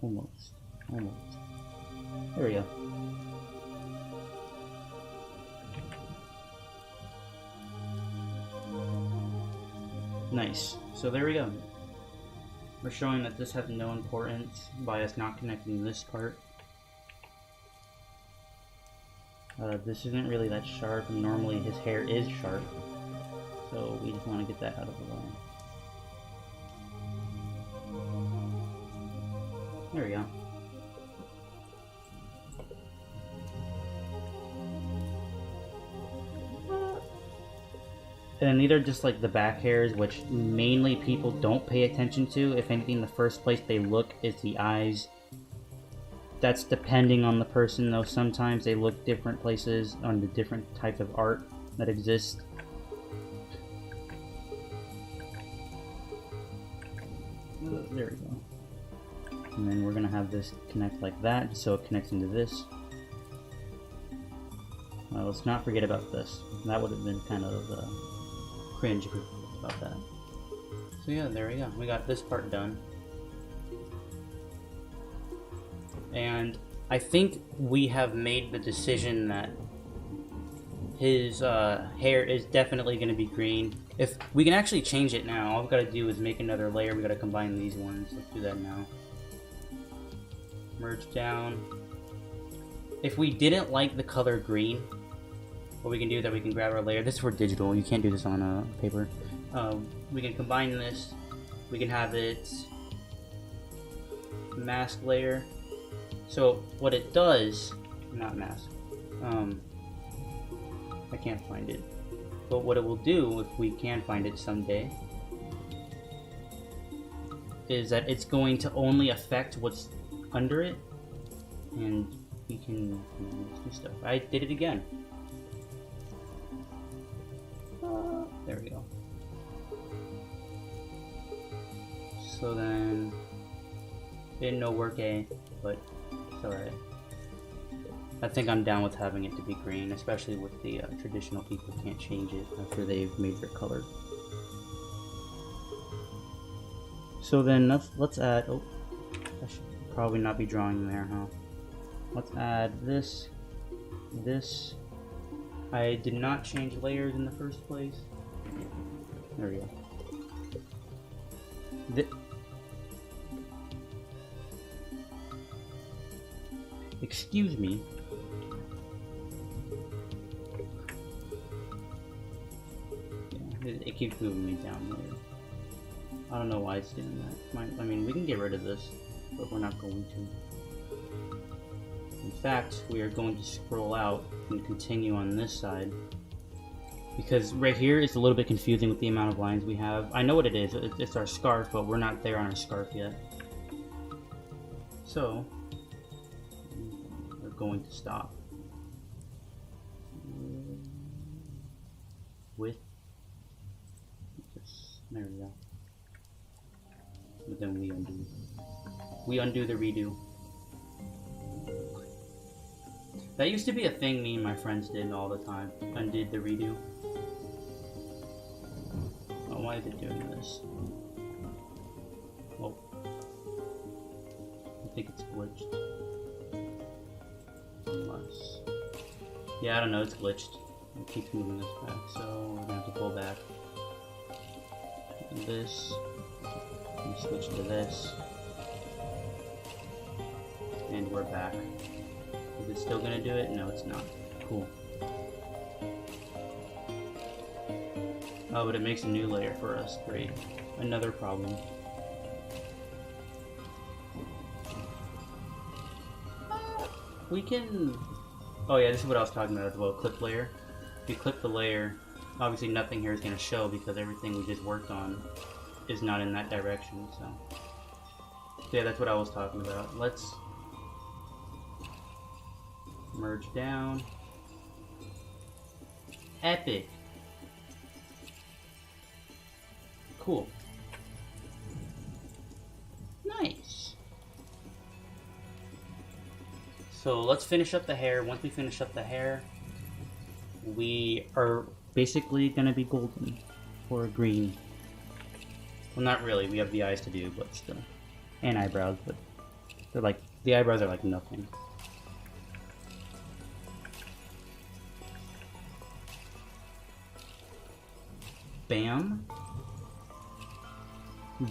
Almost. Almost. There we go. Nice. So there we go. We're showing that this has no importance by us not connecting this part. This isn't really that sharp, and normally his hair is sharp, so we just want to get that out of the way. There we go. And these are just like the back hairs, which mainly people don't pay attention to. If anything, the first place they look is the eyes. That's depending on the person, though. Sometimes they look different places on the different types of art that exist. There we go. And then we're going to have this connect like that, so it connects into this. Let's not forget about this. That would have been kind of cringe if we forgot about that. So yeah, there we go. We got this part done. And I think we have made the decision that his hair is definitely going to be green. If we can actually change it now, all we've got to do is make another layer. We've got to combine these ones. Let's do that now. Merge down. If we didn't like the color green, what we can do is that we can grab our layer. This is for digital. You can't do this on paper. We can combine this. We can have it mask layer. So what it does, not mask, I can't find it, but what it will do, if we can find it someday, is that it's going to only affect what's under it, and we can do stuff. I did it again. There we go. So then, didn't know work A, but it's alright. I think I'm down with having it to be green, especially with the traditional people can't change it after they've made their color. So then let's add, oh, I should probably not be drawing there, huh? Let's add this, this. I did not change layers in the first place. There we go. Excuse me. Yeah, it keeps moving me down there. I don't know why it's doing that. I mean, we can get rid of this, but we're not going to. In fact, we are going to scroll out and continue on this side. Because right here it's a little bit confusing with the amount of lines we have. I know what it is. It's our scarf, but we're not there on our scarf yet. So, we're going to stop with this. There we go. But then we undo. We undo the redo. That used to be a thing me and my friends did all the time. Undid the redo. Oh, why is it doing this? Oh. I think it's glitched. Unless... Yeah, I don't know, it's glitched. It keeps moving this back, so we're gonna have to pull back. This. And switch to this. And we're back. Is it still gonna do it? No, it's not. Cool. Oh, but it makes a new layer for us. Great. Another problem. We can... Oh yeah, this is what I was talking about as well. Clip layer. If you clip the layer, obviously nothing here is going to show because everything we just worked on is not in that direction. So yeah, that's what I was talking about. Let's merge down. Epic. Cool. Nice. So let's finish up the hair. Once we finish up the hair, we are basically gonna be golden or green. Well, not really. We have the eyes to do, but still, and eyebrows. But they're like the eyebrows are like nothing. Bam.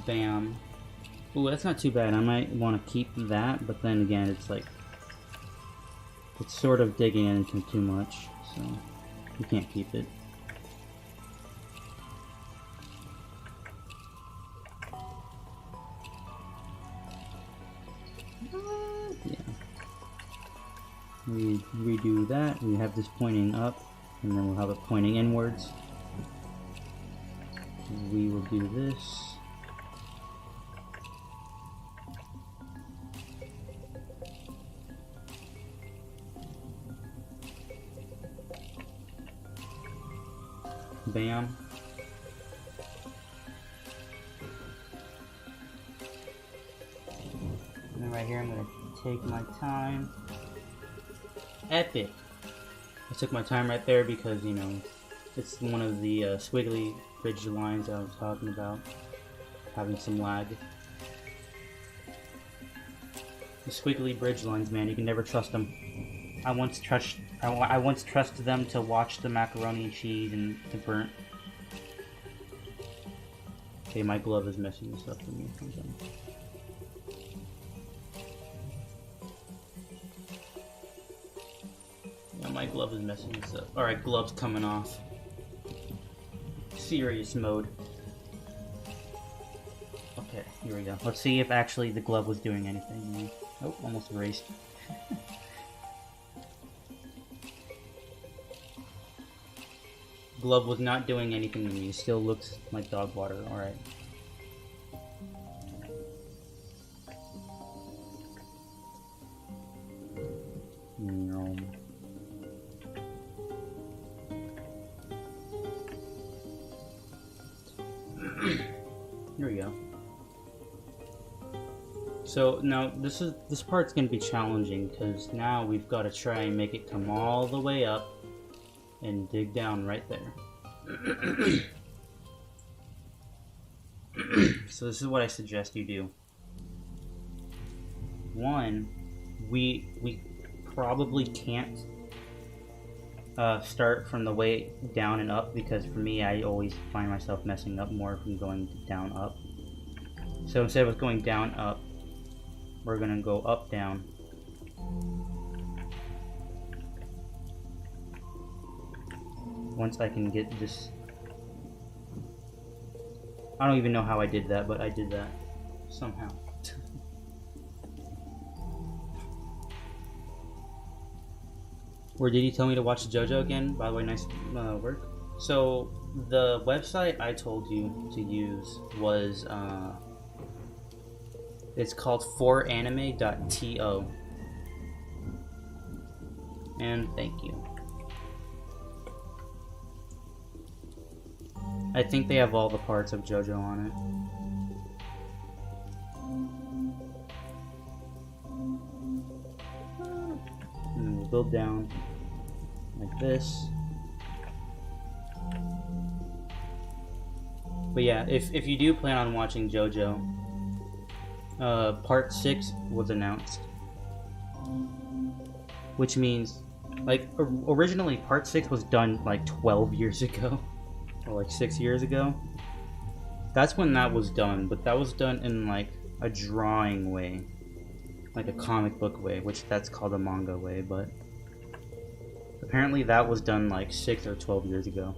Bam. Ooh, that's not too bad. I might want to keep that, but then again, it's like it's sort of digging into too much, so you can't keep it. Yeah. We redo that. We have this pointing up, and then we'll have it pointing inwards. We will do this. Bam. And then right here I'm going to take my time. Epic. I took my time right there because, you know, it's one of the squiggly bridge lines I was talking about. Having some lag. The squiggly bridge lines, man, you can never trust them. I once trusted them to watch the macaroni and cheese and the burnt. Okay, my glove is messing this up for me. Yeah, my glove is messing this up. Alright, glove's coming off. Serious mode. Okay, here we go. Let's see if actually the glove was doing anything. Oh, almost erased. Glove was not doing anything to me. It still looks like dog water. Alright. No. Here we go. So now this part's gonna be challenging because now we've got to try and make it come all the way up and dig down right there. So this is what I suggest you do. One, we probably can't start from the way down and up because for me I always find myself messing up more from going down up. So instead of going down up, we're gonna go up down. Once I can get this, I don't even know how I did that, but I did that somehow. Or did you tell me to watch JoJo again? By the way, nice work. So the website I told you to use was it's called 4anime.to. And thank you. I think they have all the parts of JoJo on it. And then we'll build down like this. But yeah, if you do plan on watching JoJo, part 6 was announced. Which means, like, originally part 6 was done like 12 years ago. Or like 6 years ago. That's when that was done, but that was done in like a drawing way. Like a comic book way, which that's called a manga way, but apparently that was done like 6 or 12 years ago.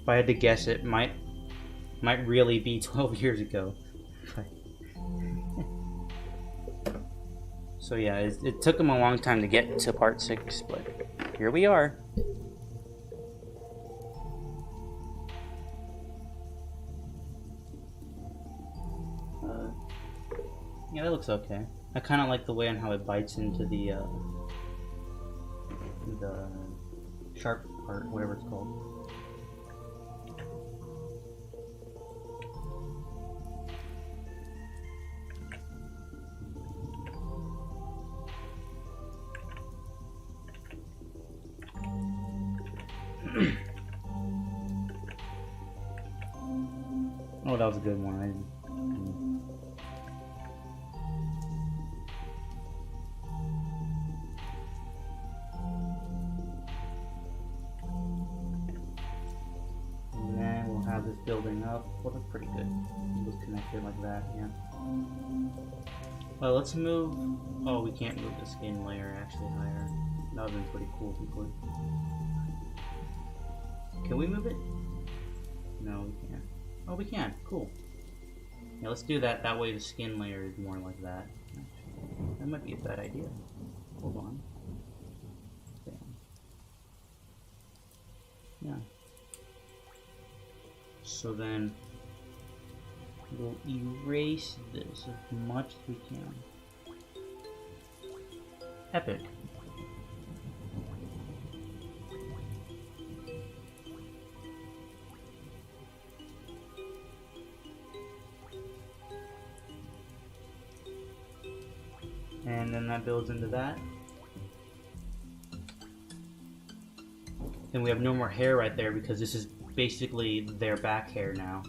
If I had to guess, it might really be 12 years ago. So yeah, it took them a long time to get to part 6, but here we are. Yeah, that looks okay. I kind of like the way on how it bites into the sharp part, whatever it's called. Oh, that was a good one. And then we'll have this building up. Well, that's pretty good. It was connected like that, yeah. Well, let's move. Oh, we can't move the skin layer actually higher. That would have been pretty cool if we could. Can we move it? No, we can't. Oh, we can. Cool. Yeah, let's do that. That way the skin layer is more like that. Actually, that might be a bad idea. Hold on. Bam. Yeah. So then we'll erase this as much as we can. Epic. And then that builds into that. And we have no more hair right there because this is basically their back hair now.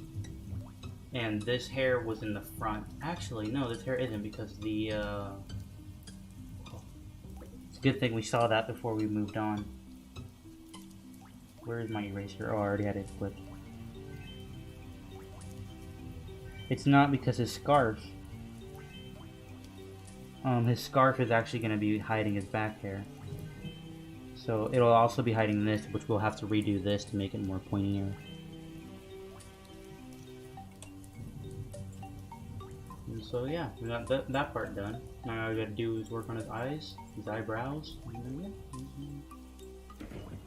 And this hair was in the front. Actually, no, this hair isn't because the, it's a good thing we saw that before we moved on. Where is my eraser? Oh, I already had it flipped. It's not because his scarf is actually going to be hiding his back hair. So it'll also be hiding this, which we'll have to redo this to make it more pointier. And so yeah, we got that part done. Now all we gotta do is work on his eyes, his eyebrows, and then yeah,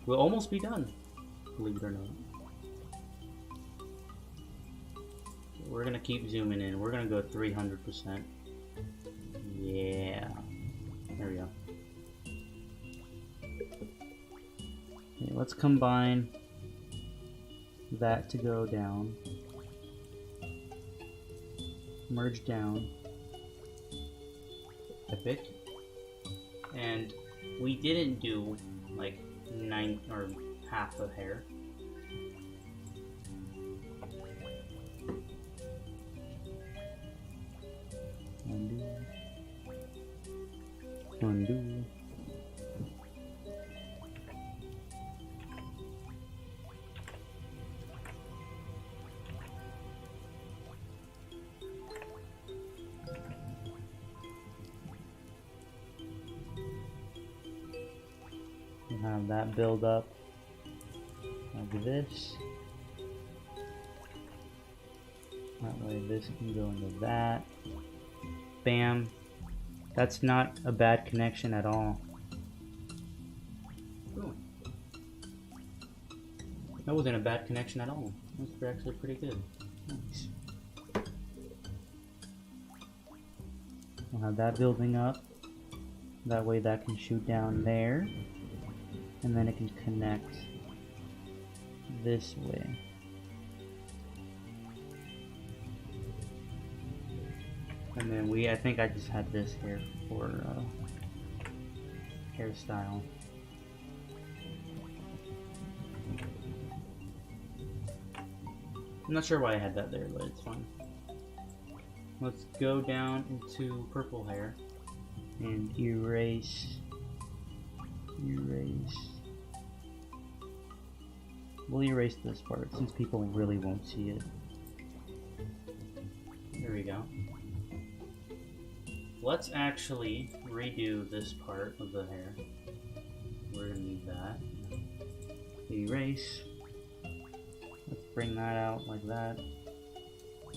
we'll almost be done, believe it or not. We're gonna keep zooming in. We're gonna go 300%. Yeah. There we go. Okay, let's combine that to go down. Merge down. Epic. And we didn't do like 9 or half of hair. Undo. Undo. And have that build up like this. That way this can go into that. Bam. That's not a bad connection at all. Ooh. That wasn't a bad connection at all. That's actually pretty good. Nice. We'll have that building up. That way that can shoot down there. And then it can connect this way. And then I think I just had this here for hairstyle. I'm not sure why I had that there, but it's fine. Let's go down into purple hair and erase. We'll erase this part since people really won't see it. There we go. Let's actually redo this part of the hair. We're gonna need that. Erase. Let's bring that out like that.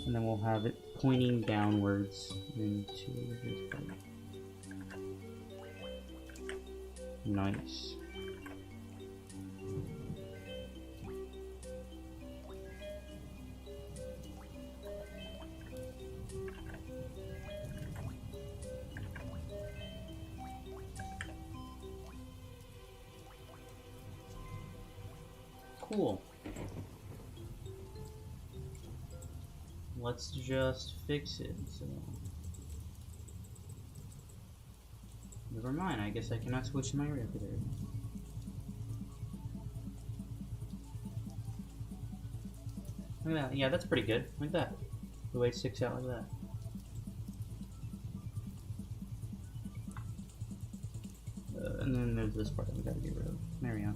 And then we'll have it pointing downwards into this part. Nice. Cool. Let's just fix it. So, never mind. I guess I cannot switch my regular. Look at that. Yeah, that's pretty good. Like that. The way it sticks out like that. And then there's this part that we gotta get rid of. There we go.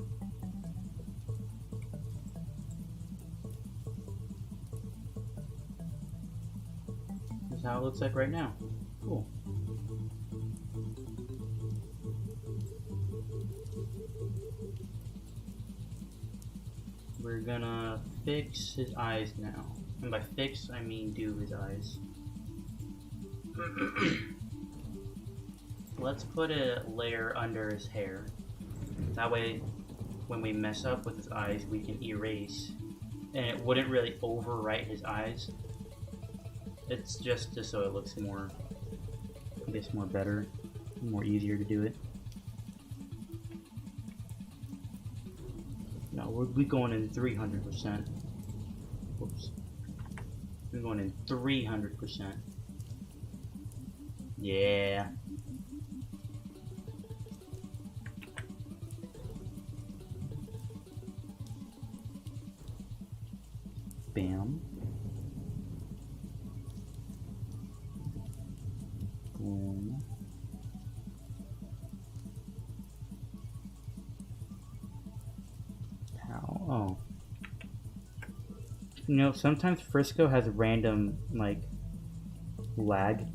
How it looks like right now. Cool. We're gonna fix his eyes now. And by fix, I mean do his eyes. Let's put a layer under his hair. That way, when we mess up with his eyes, we can erase. And it wouldn't really overwrite his eyes. It's just so it looks more, I guess, more better, more easier to do it. No, we're going in 300%. Whoops. We're going in 300%. Yeah. Bam. Boom. Pow. Oh. You know, sometimes Frisco has random, like, lag.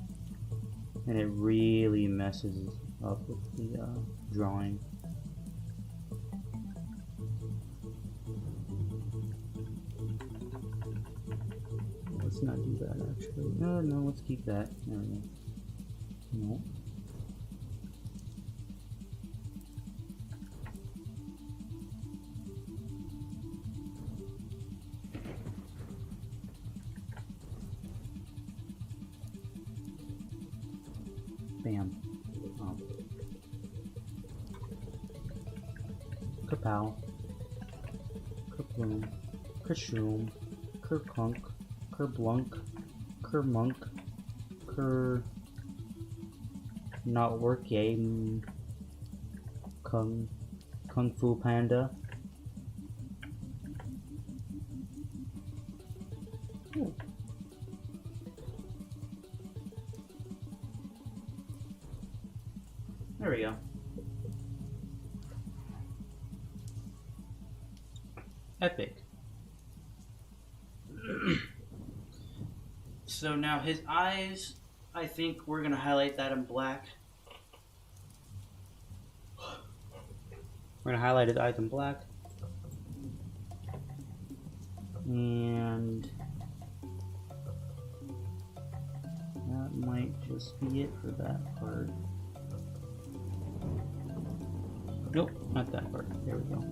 And it really messes up with the drawing. Let's not do that, actually. No, let's keep that. There we go. No. Bam. Oh. Kapow. Kabloom. Kashoom. Kerplunk. Kerblunk. Kermunk. Ker... Not work game. Kung Fu Panda. Ooh. There we go. Epic. So now his eyes, I think we're gonna highlight that in black. We're gonna highlight his eyes in black. And that might just be it for that part. Nope, not that part. There we go.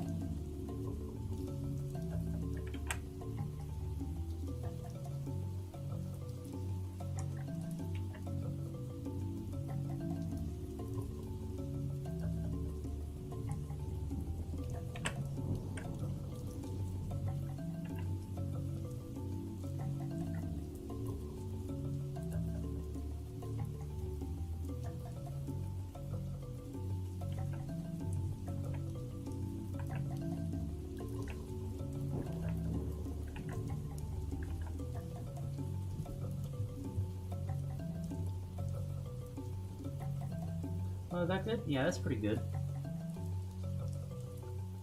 Is that good? Yeah, that's pretty good.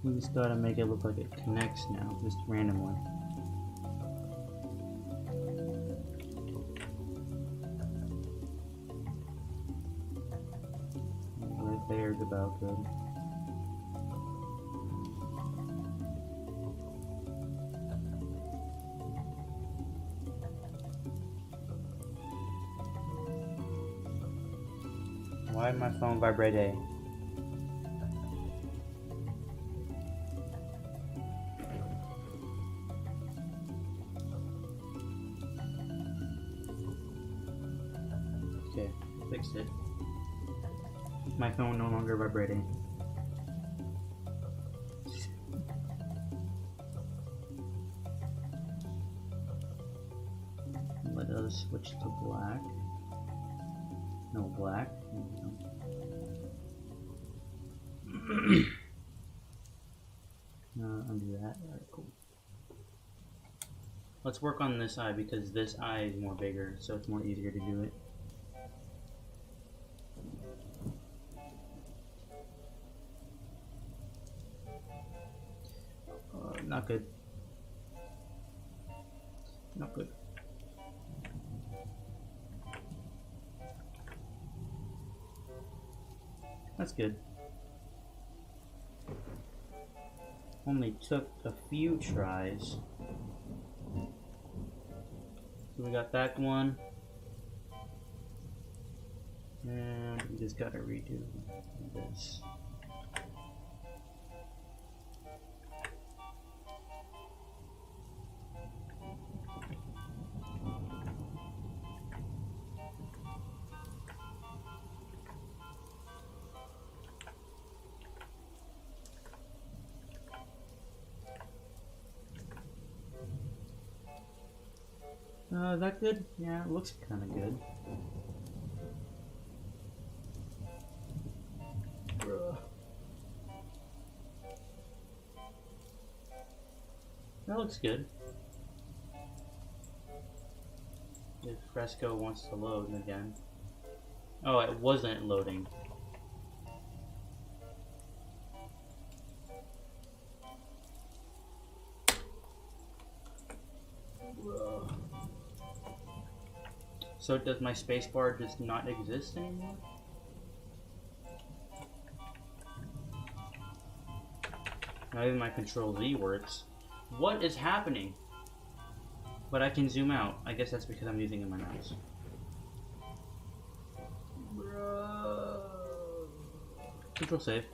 We just gotta make it look like it connects now, just randomly. Right there's about good. Why did my phone vibrate? Okay, fixed it. My phone no longer vibrating. Let us switch to black. No black. Undo that. Alright, cool. Let's work on this eye because this eye is more bigger, so it's more easier to do it. Not good. Not good. That's good. Only took a few tries. So we got that one. And we just gotta redo this. Is that good? Yeah, it looks kind of good. That looks good. If Fresco wants to load again. Oh, it wasn't loading. So does my spacebar just not exist anymore? Not even my Control Z works. What is happening? But I can zoom out. I guess that's because I'm using my mouse. Bro. Control save.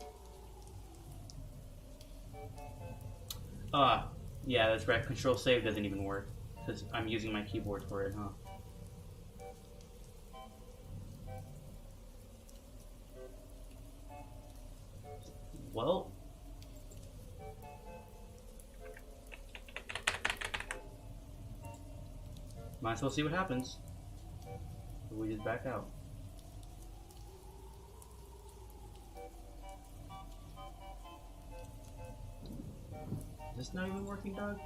Yeah, that's right. Control save doesn't even work because I'm using my keyboard for it, huh? Well, might as well see what happens. We just back out. Is this not even working, dog?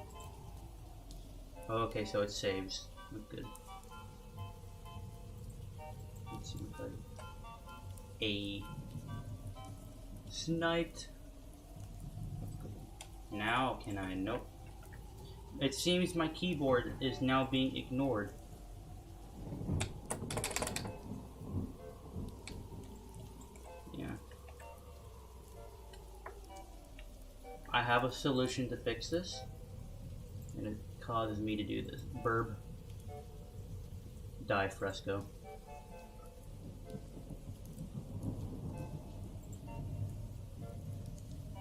Oh, okay, so it saves. That's good. Let's see what that. Sniped. Now can I? Nope. It seems my keyboard is now being ignored. Yeah. I have a solution to fix this, and it causes me to do this. Burb. Die, Fresco.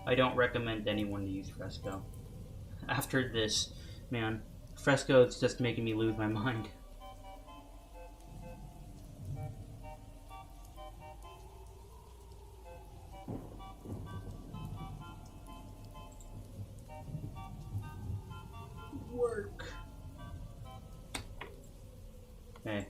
I don't recommend anyone to use Fresco. After this, man, Fresco is just making me lose my mind. Work. Hey.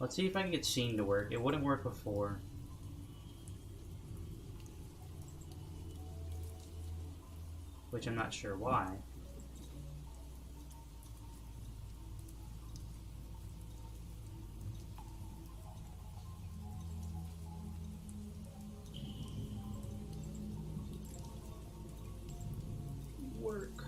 Let's see if I can get scene to work. It wouldn't work before. Which I'm not sure why. Work.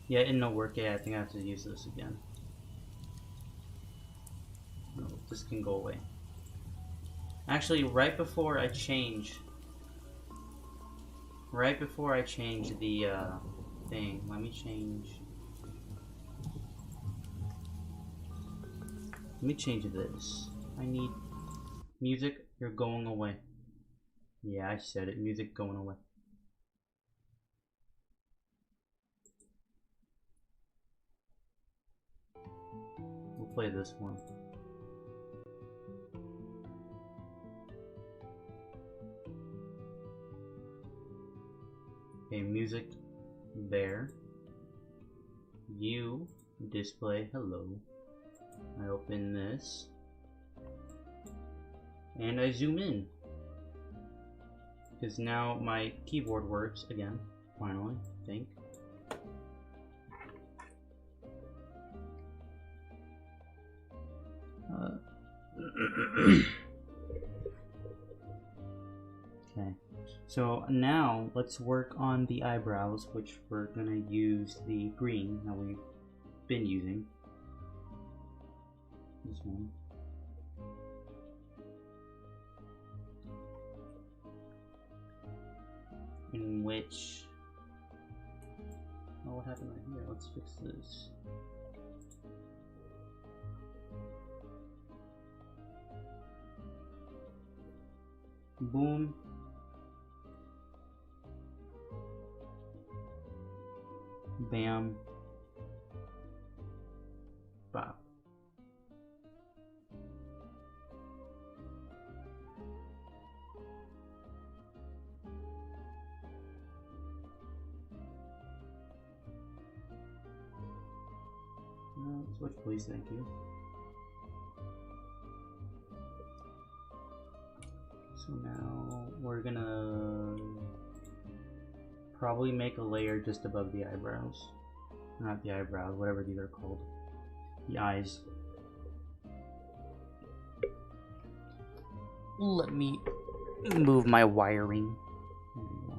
Yeah, it didn't work. Yeah, I think I have to use this again. No, this can go away. Actually, right before I change the thing, let me change this. I need music. You're going away. Yeah, I said it. Music going away. We'll play this one. Okay, music there. View, display, hello. I open this. And I zoom in. Because now my keyboard works again, finally, I think. Okay, so now let's work on the eyebrows, which we're gonna use the green that we've been using. This one. In which, oh, what happened right here? Let's fix this. Boom. Bam. Bop. No, switch please, thank you. So now we're gonna probably make a layer just above the eyebrows. Not the eyebrows, whatever these are called. The eyes. Let me move my wiring. There we go.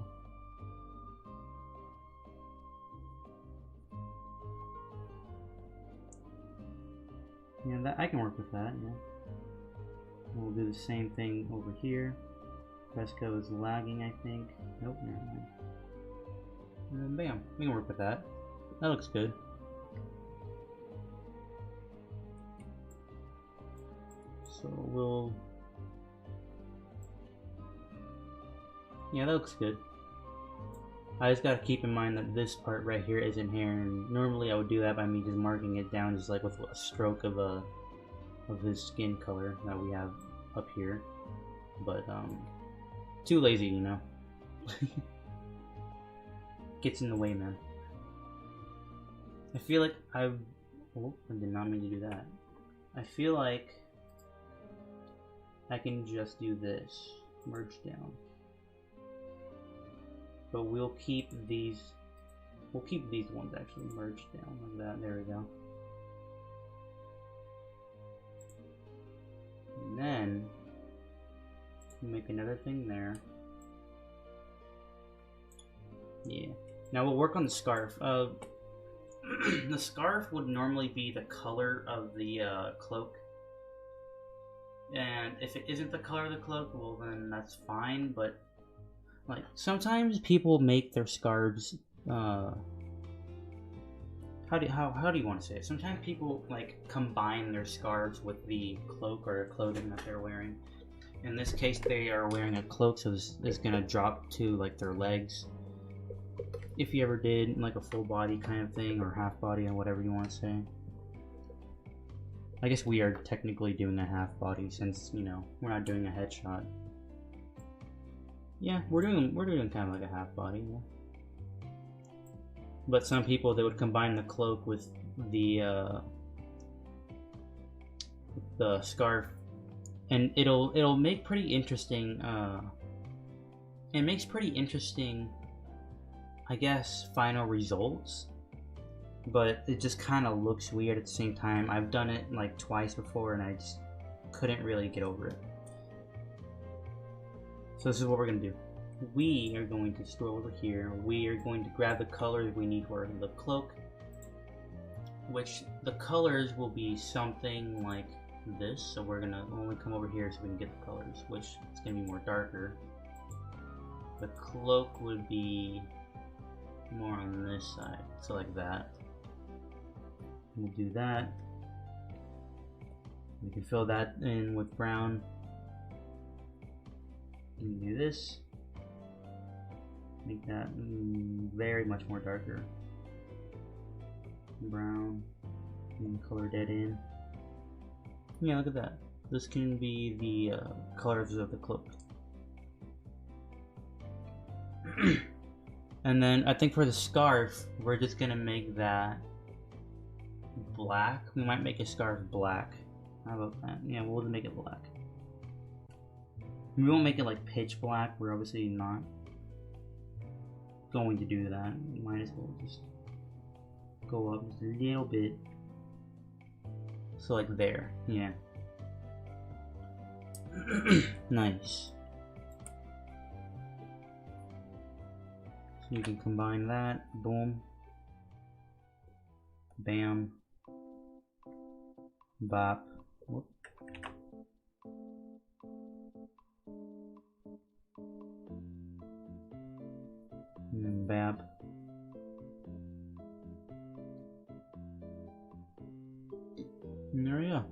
Yeah, that I can work with that, yeah. We'll do the same thing over here. Fresco is lagging, I think. Nope, never mind. And bam, we can work with that. That looks good. So we'll... yeah, that looks good. I just gotta keep in mind that this part right here isn't here, and normally I would do that by me just marking it down just like with a stroke of his skin color that we have up here. But too lazy, you know. Gets in the way, man. I feel like I did not mean to do that. I feel like I can just do this, merge down. But we'll keep these ones actually merged down like that. There we go. And then make another thing there. Yeah. Now we'll work on the scarf. The scarf would normally be the color of the cloak. And if it isn't the color of the cloak, well then that's fine, but like sometimes people make their scarves how do you want to say it? Sometimes people like combine their scarves with the cloak or clothing that they're wearing. In this case, they are wearing a cloak, so this is gonna drop to like their legs. If you ever did like a full body kind of thing, or half body, or whatever you want to say. I guess we are technically doing a half body since, you know, we're not doing a headshot. Yeah, we're doing kind of like a half body. Yeah. But some people, they would combine the cloak with the scarf, and it'll make pretty interesting. It makes pretty interesting, I guess, final results. But it just kind of looks weird at the same time. I've done it like twice before, and I just couldn't really get over it. So this is what we're gonna do. We are going to scroll over here. We are going to grab the colors we need for the cloak, which the colors will be something like this. So we're gonna only come over here so we can get the colors, which is gonna be more darker. The cloak would be more on this side, so like that. We'll do that. We can fill that in with brown. We can do this. Make that very much more darker. Brown. And color that in. Yeah, look at that. This can be the colors of the cloak. And then I think for the scarf, we're just gonna make that black. We might make a scarf black. How about that? Yeah, we'll make it black. We won't make it like pitch black. We're obviously not going to do that. We might as well just go up just a little bit. So like there, yeah. Nice. So you can combine that. Boom. Bam. Bop. Whoop. Bap. And there we go.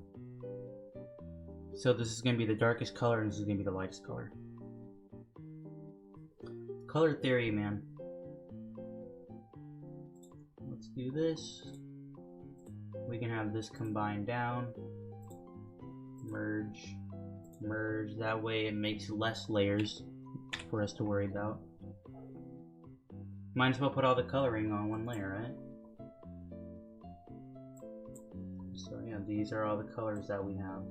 So this is going to be the darkest color, and this is going to be the lightest color. Color theory, man. Let's do this. We can have this combined down. Merge. Merge. That way it makes less layers for us to worry about. Might as well put all the coloring on one layer, right? So yeah, these are all the colors that we have.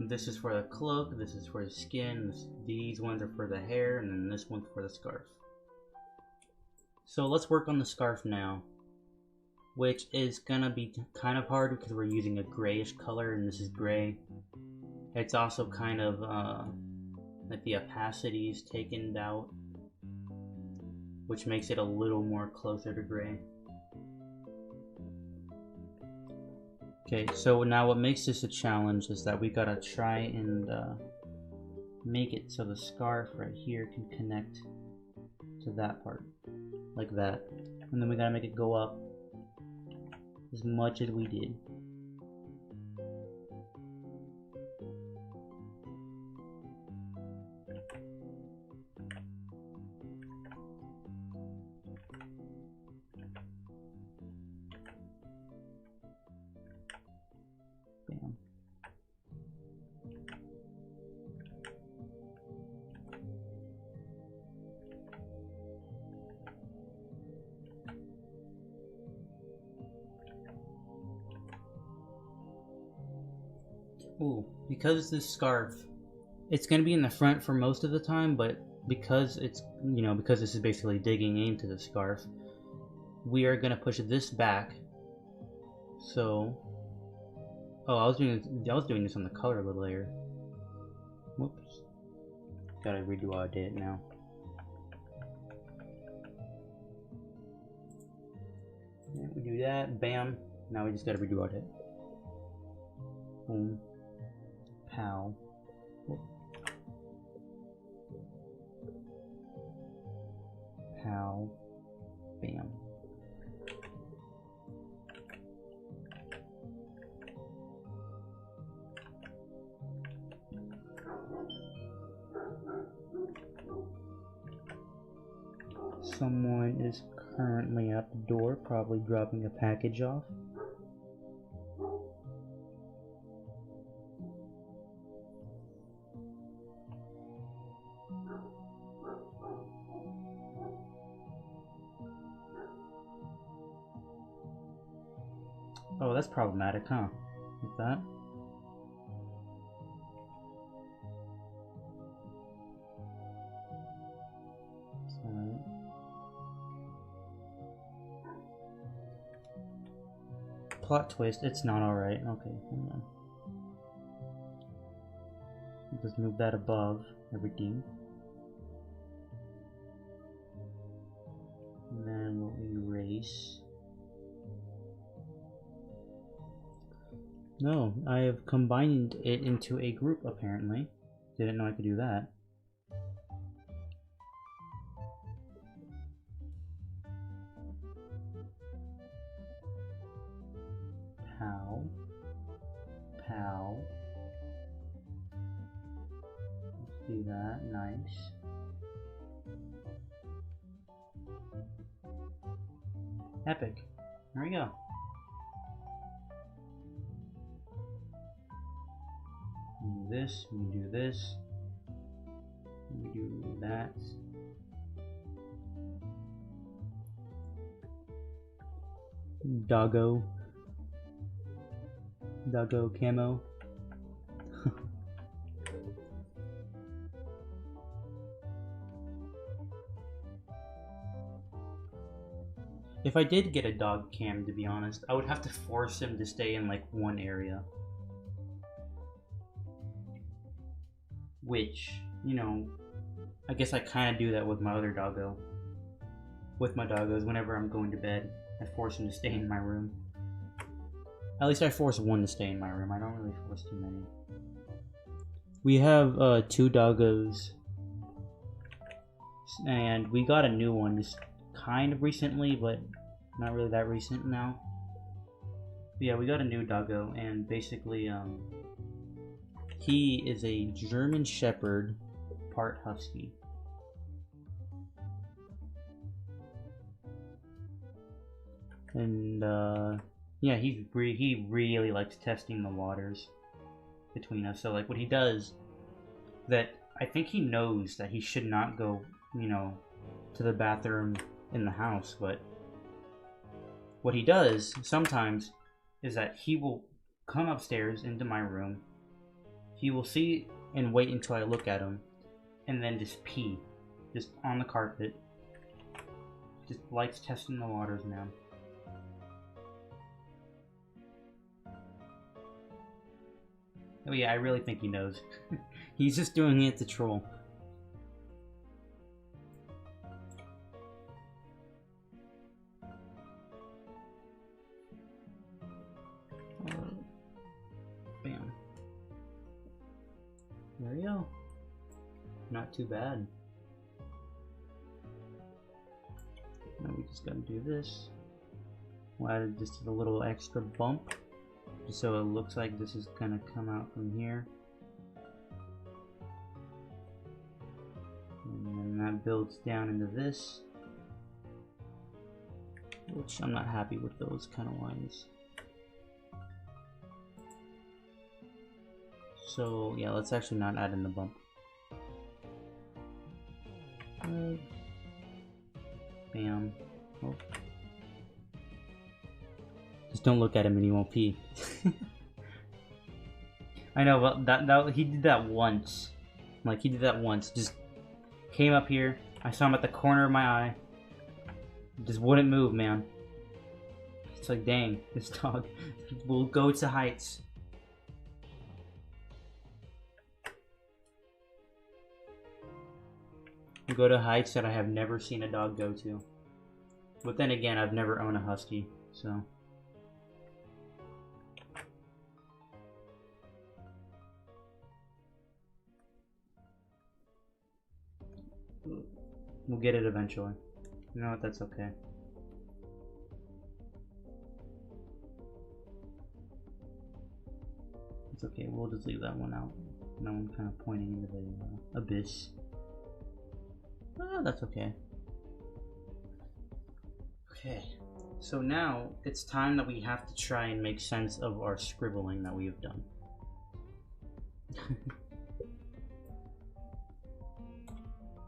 This is for the cloak, this is for the skin, these ones are for the hair, and then this one's for the scarf. So let's work on the scarf now, which is gonna be kind of hard because we're using a grayish color, and this is gray. It's also kind of like the opacity is taken out, which makes it a little more closer to gray. Okay, so now what makes this a challenge is that we gotta try and make it so the scarf right here can connect to that part, like that. And then we gotta make it go up as much as we did. Bam. Ooh, because this scarf, it's going to be in the front for most of the time, but because it's, you know, because this is basically digging into the scarf, we are going to push this back. So, oh, I was doing this on the color layer. Whoops. Gotta redo how I did it now. Yeah, we do that, bam. Now we just gotta redo our did. Boom. Pow. Whoop. Pow. Bam. Someone is currently at the door, probably dropping a package off. Oh, that's problematic, huh? With that. Sorry. Plot twist, it's not alright. Okay, hold on. Just move that above everything. And then we'll erase. No, I have combined it into a group apparently. Didn't know I could do that. Pow. Pow. Let's do that. Nice. Epic. There we go. Do this, we do this, we do that. Doggo camo. If I did get a dog cam, to be honest, I would have to force him to stay in like one area. Which, you know, I guess I kind of do that with my other doggo. With my doggos, whenever I'm going to bed, I force him to stay in my room. At least I force one to stay in my room. I don't really force too many. We have 2 doggos. And we got a new one just kind of recently, but not really that recent now. But yeah, we got a new doggo, and basically, he is a German Shepherd, part Husky. And yeah, he really likes testing the waters between us. So like what he does, that I think he knows that he should not go, you know, to the bathroom in the house, but what he does sometimes is that he will come upstairs into my room. He will see and wait until I look at him, and then just pee, just on the carpet. Just likes testing the waters, man. Oh yeah, I really think he knows. He's just doing it to troll. Bam. There we go. Not too bad. Now we just gotta do this. We'll add just a little extra bump, just so it looks like this is gonna come out from here. And then that builds down into this, which I'm not happy with those kind of lines. So yeah, let's actually not add in the bump. Bam. Oh. Just don't look at him and he won't pee. I know, but that he did that once. Like he did that once. Just came up here. I saw him at the corner of my eye. Just wouldn't move, man. It's like, dang, this dog will go to heights. Go to heights that I have never seen a dog go to. But then again, I've never owned a husky, so. We'll get it eventually. You know what, that's okay. It's okay, we'll just leave that one out. Now I'm kind of pointing into the abyss. That's okay. Okay, so now it's time that we have to try and make sense of our scribbling that we have done.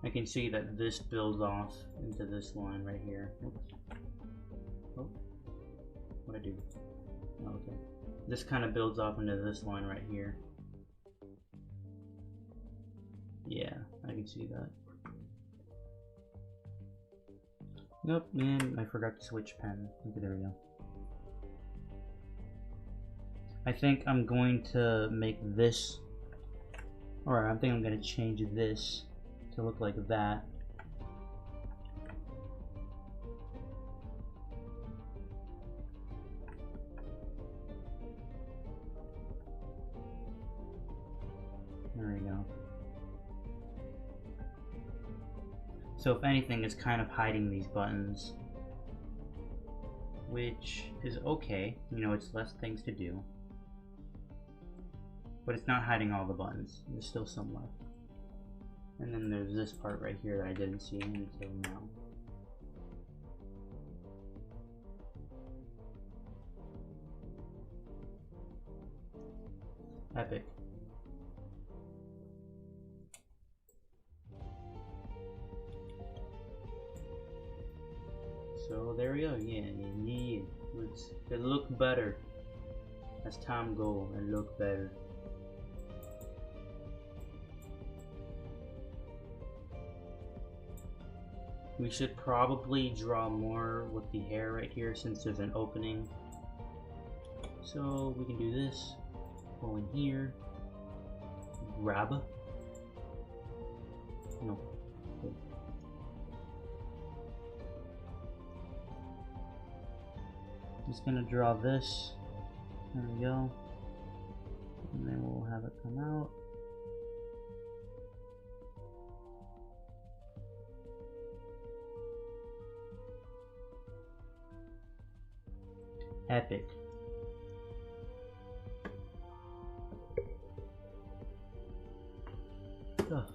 I can see that this builds off into this line right here. Oops. Oh, what'd I do? Oh, okay. This kind of builds off into this line right here. Yeah, I can see that. Nope, man, I forgot to switch pen. Okay, there we go. I think I'm going to make this, or I think I'm going to change this to look like that. There we go. So if anything, it's kind of hiding these buttons, which is okay. You know, it's less things to do. But it's not hiding all the buttons. There's still some left. And then there's this part right here that I didn't see until now. Epic. So there we go. Yeah. It look better as time go and look better. We should probably draw more with the hair right here since there's an opening. So we can do this. Go in here. Grab. No. Good. Just gonna draw this. There we go. And then we'll have it come out. Epic. Ugh.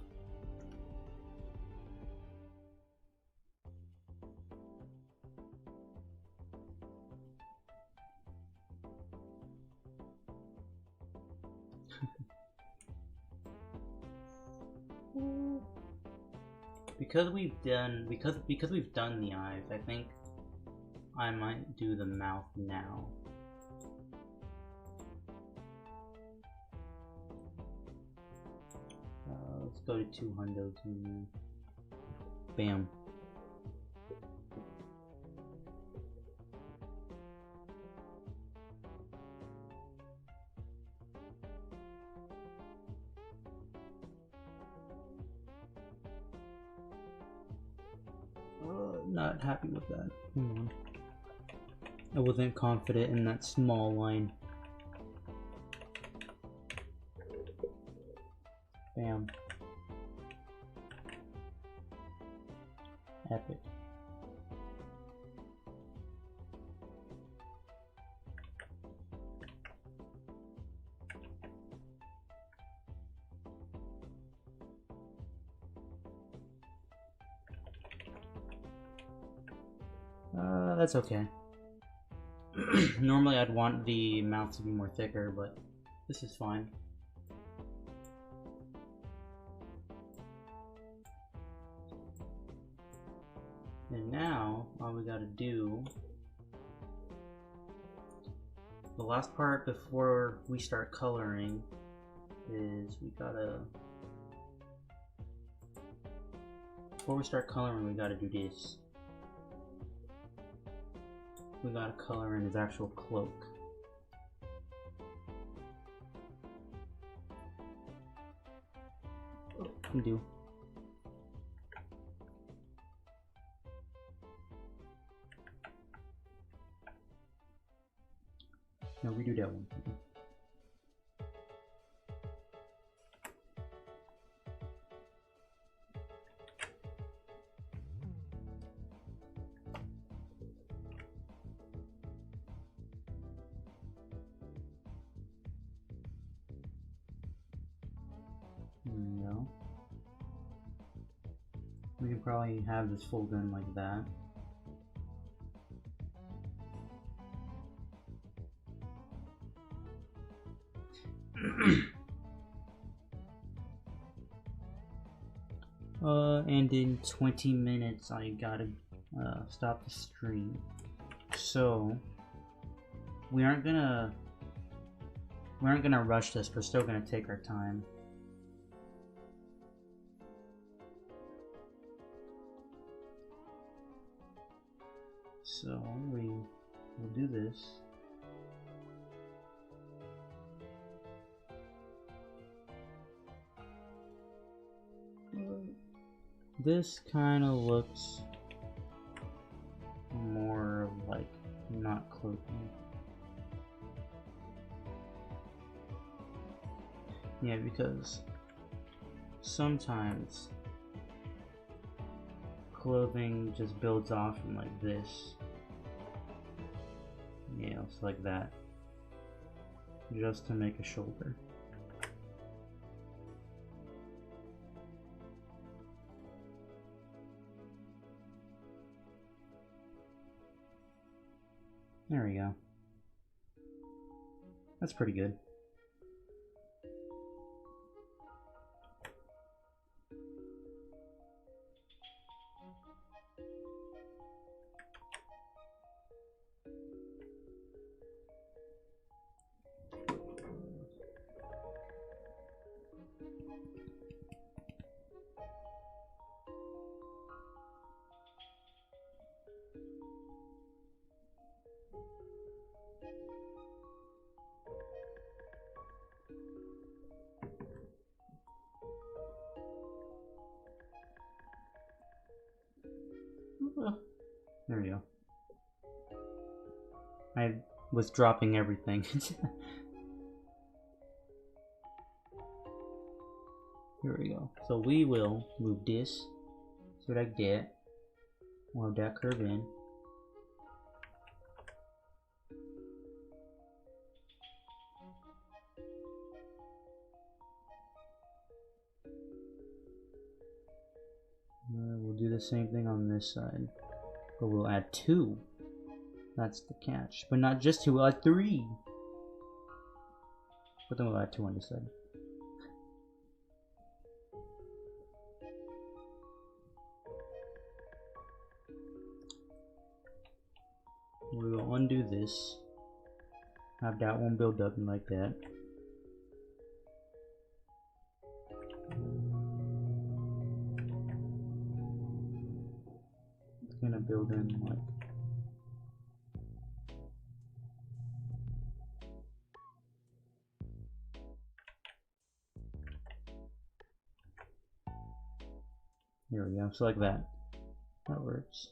Because we've done the eyes, I think I might do the mouth now. Let's go to 200. Bam. Not happy with that. I wasn't confident in that small line. Bam. Epic. That's okay. Normally I'd want the mouth to be more thicker, but this is fine. And now, all we gotta do, the last part before we start coloring is before we start coloring, we gotta do this. We gotta color in his actual cloak. Oh, we do. No, we do that one. you go. We can probably have this fold in like that. And in 20 minutes I gotta stop the stream. So we aren't gonna rush this, we're still gonna take our time. So we'll do this. This kind of looks more like not clothing. Yeah, because sometimes clothing just builds off from like this. Yeah, it's like that. Just to make a shoulder. There we go. That's pretty good. There we go. I was dropping everything. Here we go. So we will move this so like that. We'll have that curve in. We'll do the same thing on this side, but we'll add 2. That's the catch. But not just 2, we'll add 3. But then we'll add 2 on this side. We will undo this. Have that one build up like that. It's gonna build in like here we go, so like that. That works.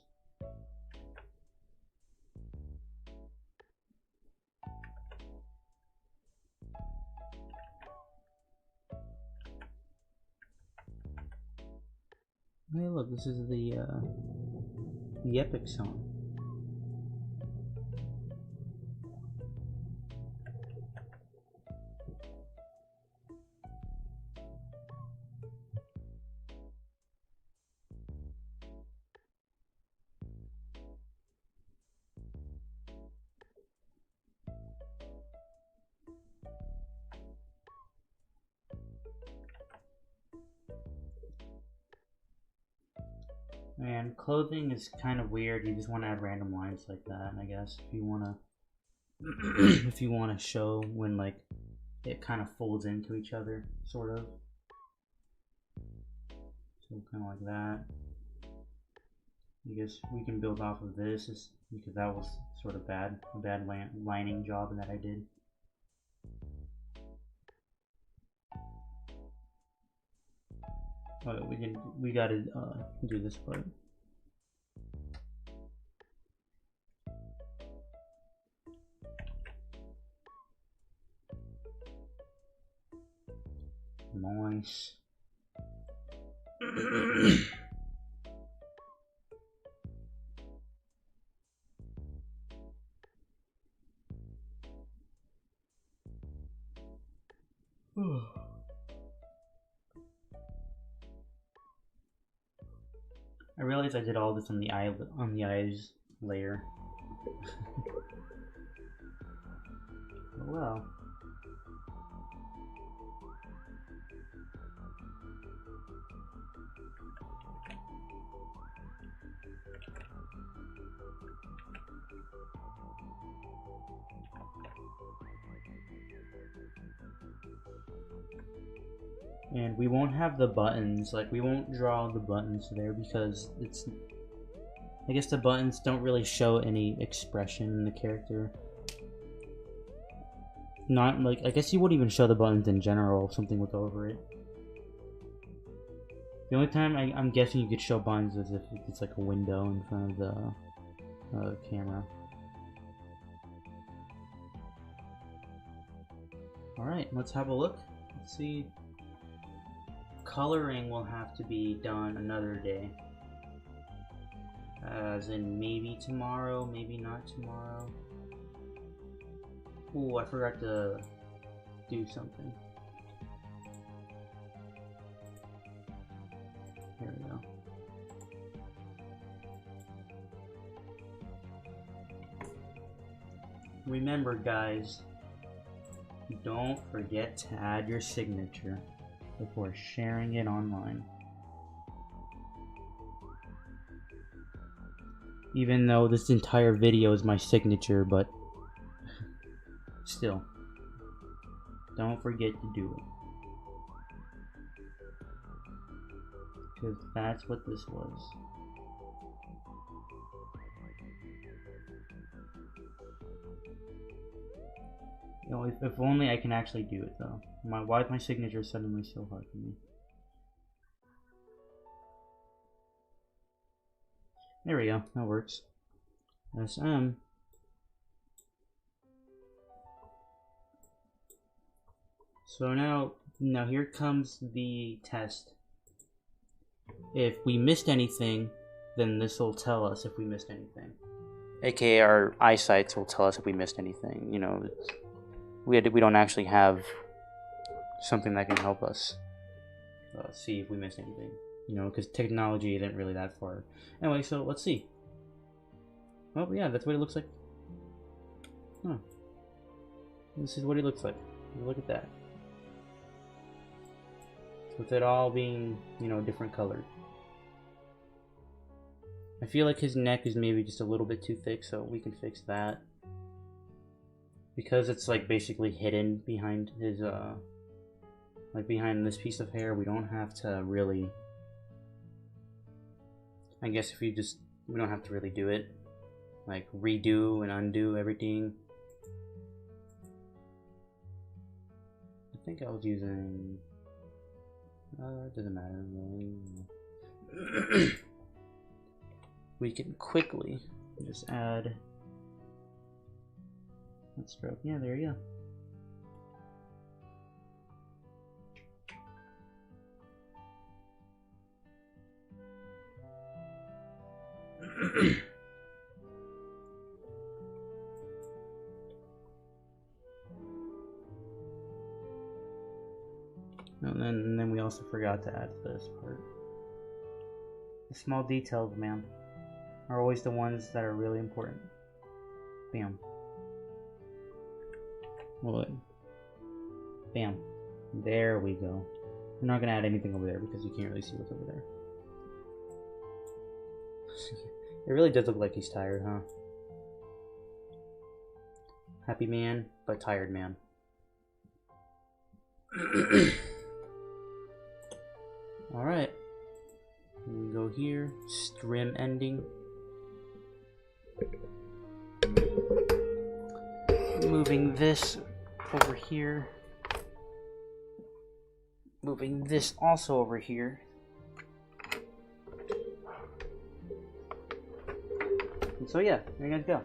Hey look, this is the epic song. And clothing is kind of weird. You just want to add random lines like that, I guess, if you want to if you want to show when like it kind of folds into each other, sort of. So kind of like that. I guess we can build off of this, because that was sort of a bad lining job that I did. Oh, we gotta do this part. Nice. I realized I did all this on the eyes layer. Oh well. And we won't have the buttons, like we won't draw the buttons there because it's, I guess the buttons don't really show any expression in the character. Not like, I guess you wouldn't even show the buttons in general if something was over it. The only time I'm guessing you could show buttons is if it's like a window in front of the camera. Alright, let's have a look. Let's see. Coloring will have to be done another day. As in maybe tomorrow, maybe not tomorrow. Ooh, I forgot to do something. There we go. Remember guys, don't forget to add your signature before sharing it online. Even though this entire video is my signature, but still, don't forget to do it. Because that's what this was. You know, if only I can actually do it though. Why is my signature suddenly so hard for me? There we go, that works. SM. So now here comes the test. If we missed anything, then this will tell us if we missed anything. AKA our eyesights will tell us if we missed anything. You know, we don't actually have something that can help us see if we missed anything. You know, because technology isn't really that far. Anyway, so let's see. Oh yeah, that's what it looks like. Huh. This is what it looks like. Look at that. With it all being, you know, different colored. I feel like his neck is maybe just a little bit too thick, so we can fix that. Because it's like basically hidden behind his, like behind this piece of hair, we don't have to really, I guess if you just, we don't have to really do it. Like redo and undo everything. I think I was using, it doesn't matter. We can quickly just add that stroke. Yeah, there you go. And then we also forgot to add this part. The small details, man, are always the ones that are really important. Bam. Well, bam. There we go. I'm not gonna add anything over there because you can't really see what's over there. It really does look like he's tired, huh? Happy man, but tired man. Alright. We go here. Strim ending. Moving this over here. Moving this also over here. And so yeah, there you guys go.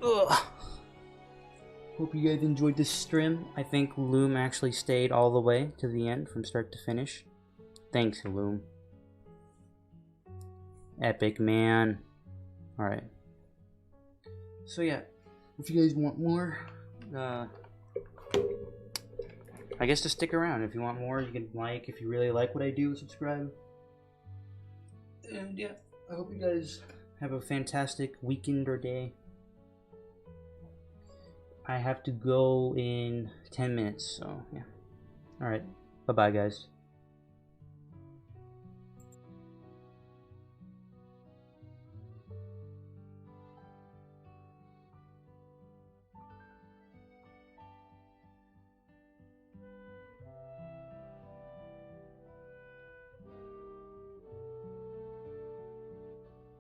Ugh. Hope you guys enjoyed this stream. I think Loom actually stayed all the way to the end from start to finish. Thanks, Loom. Epic, man. Alright. So yeah, if you guys want more, I guess just stick around. If you want more, you can like. If you really like what I do, subscribe. And yeah, I hope you guys have a fantastic weekend or day. I have to go in 10 minutes, so yeah. Alright, bye-bye guys.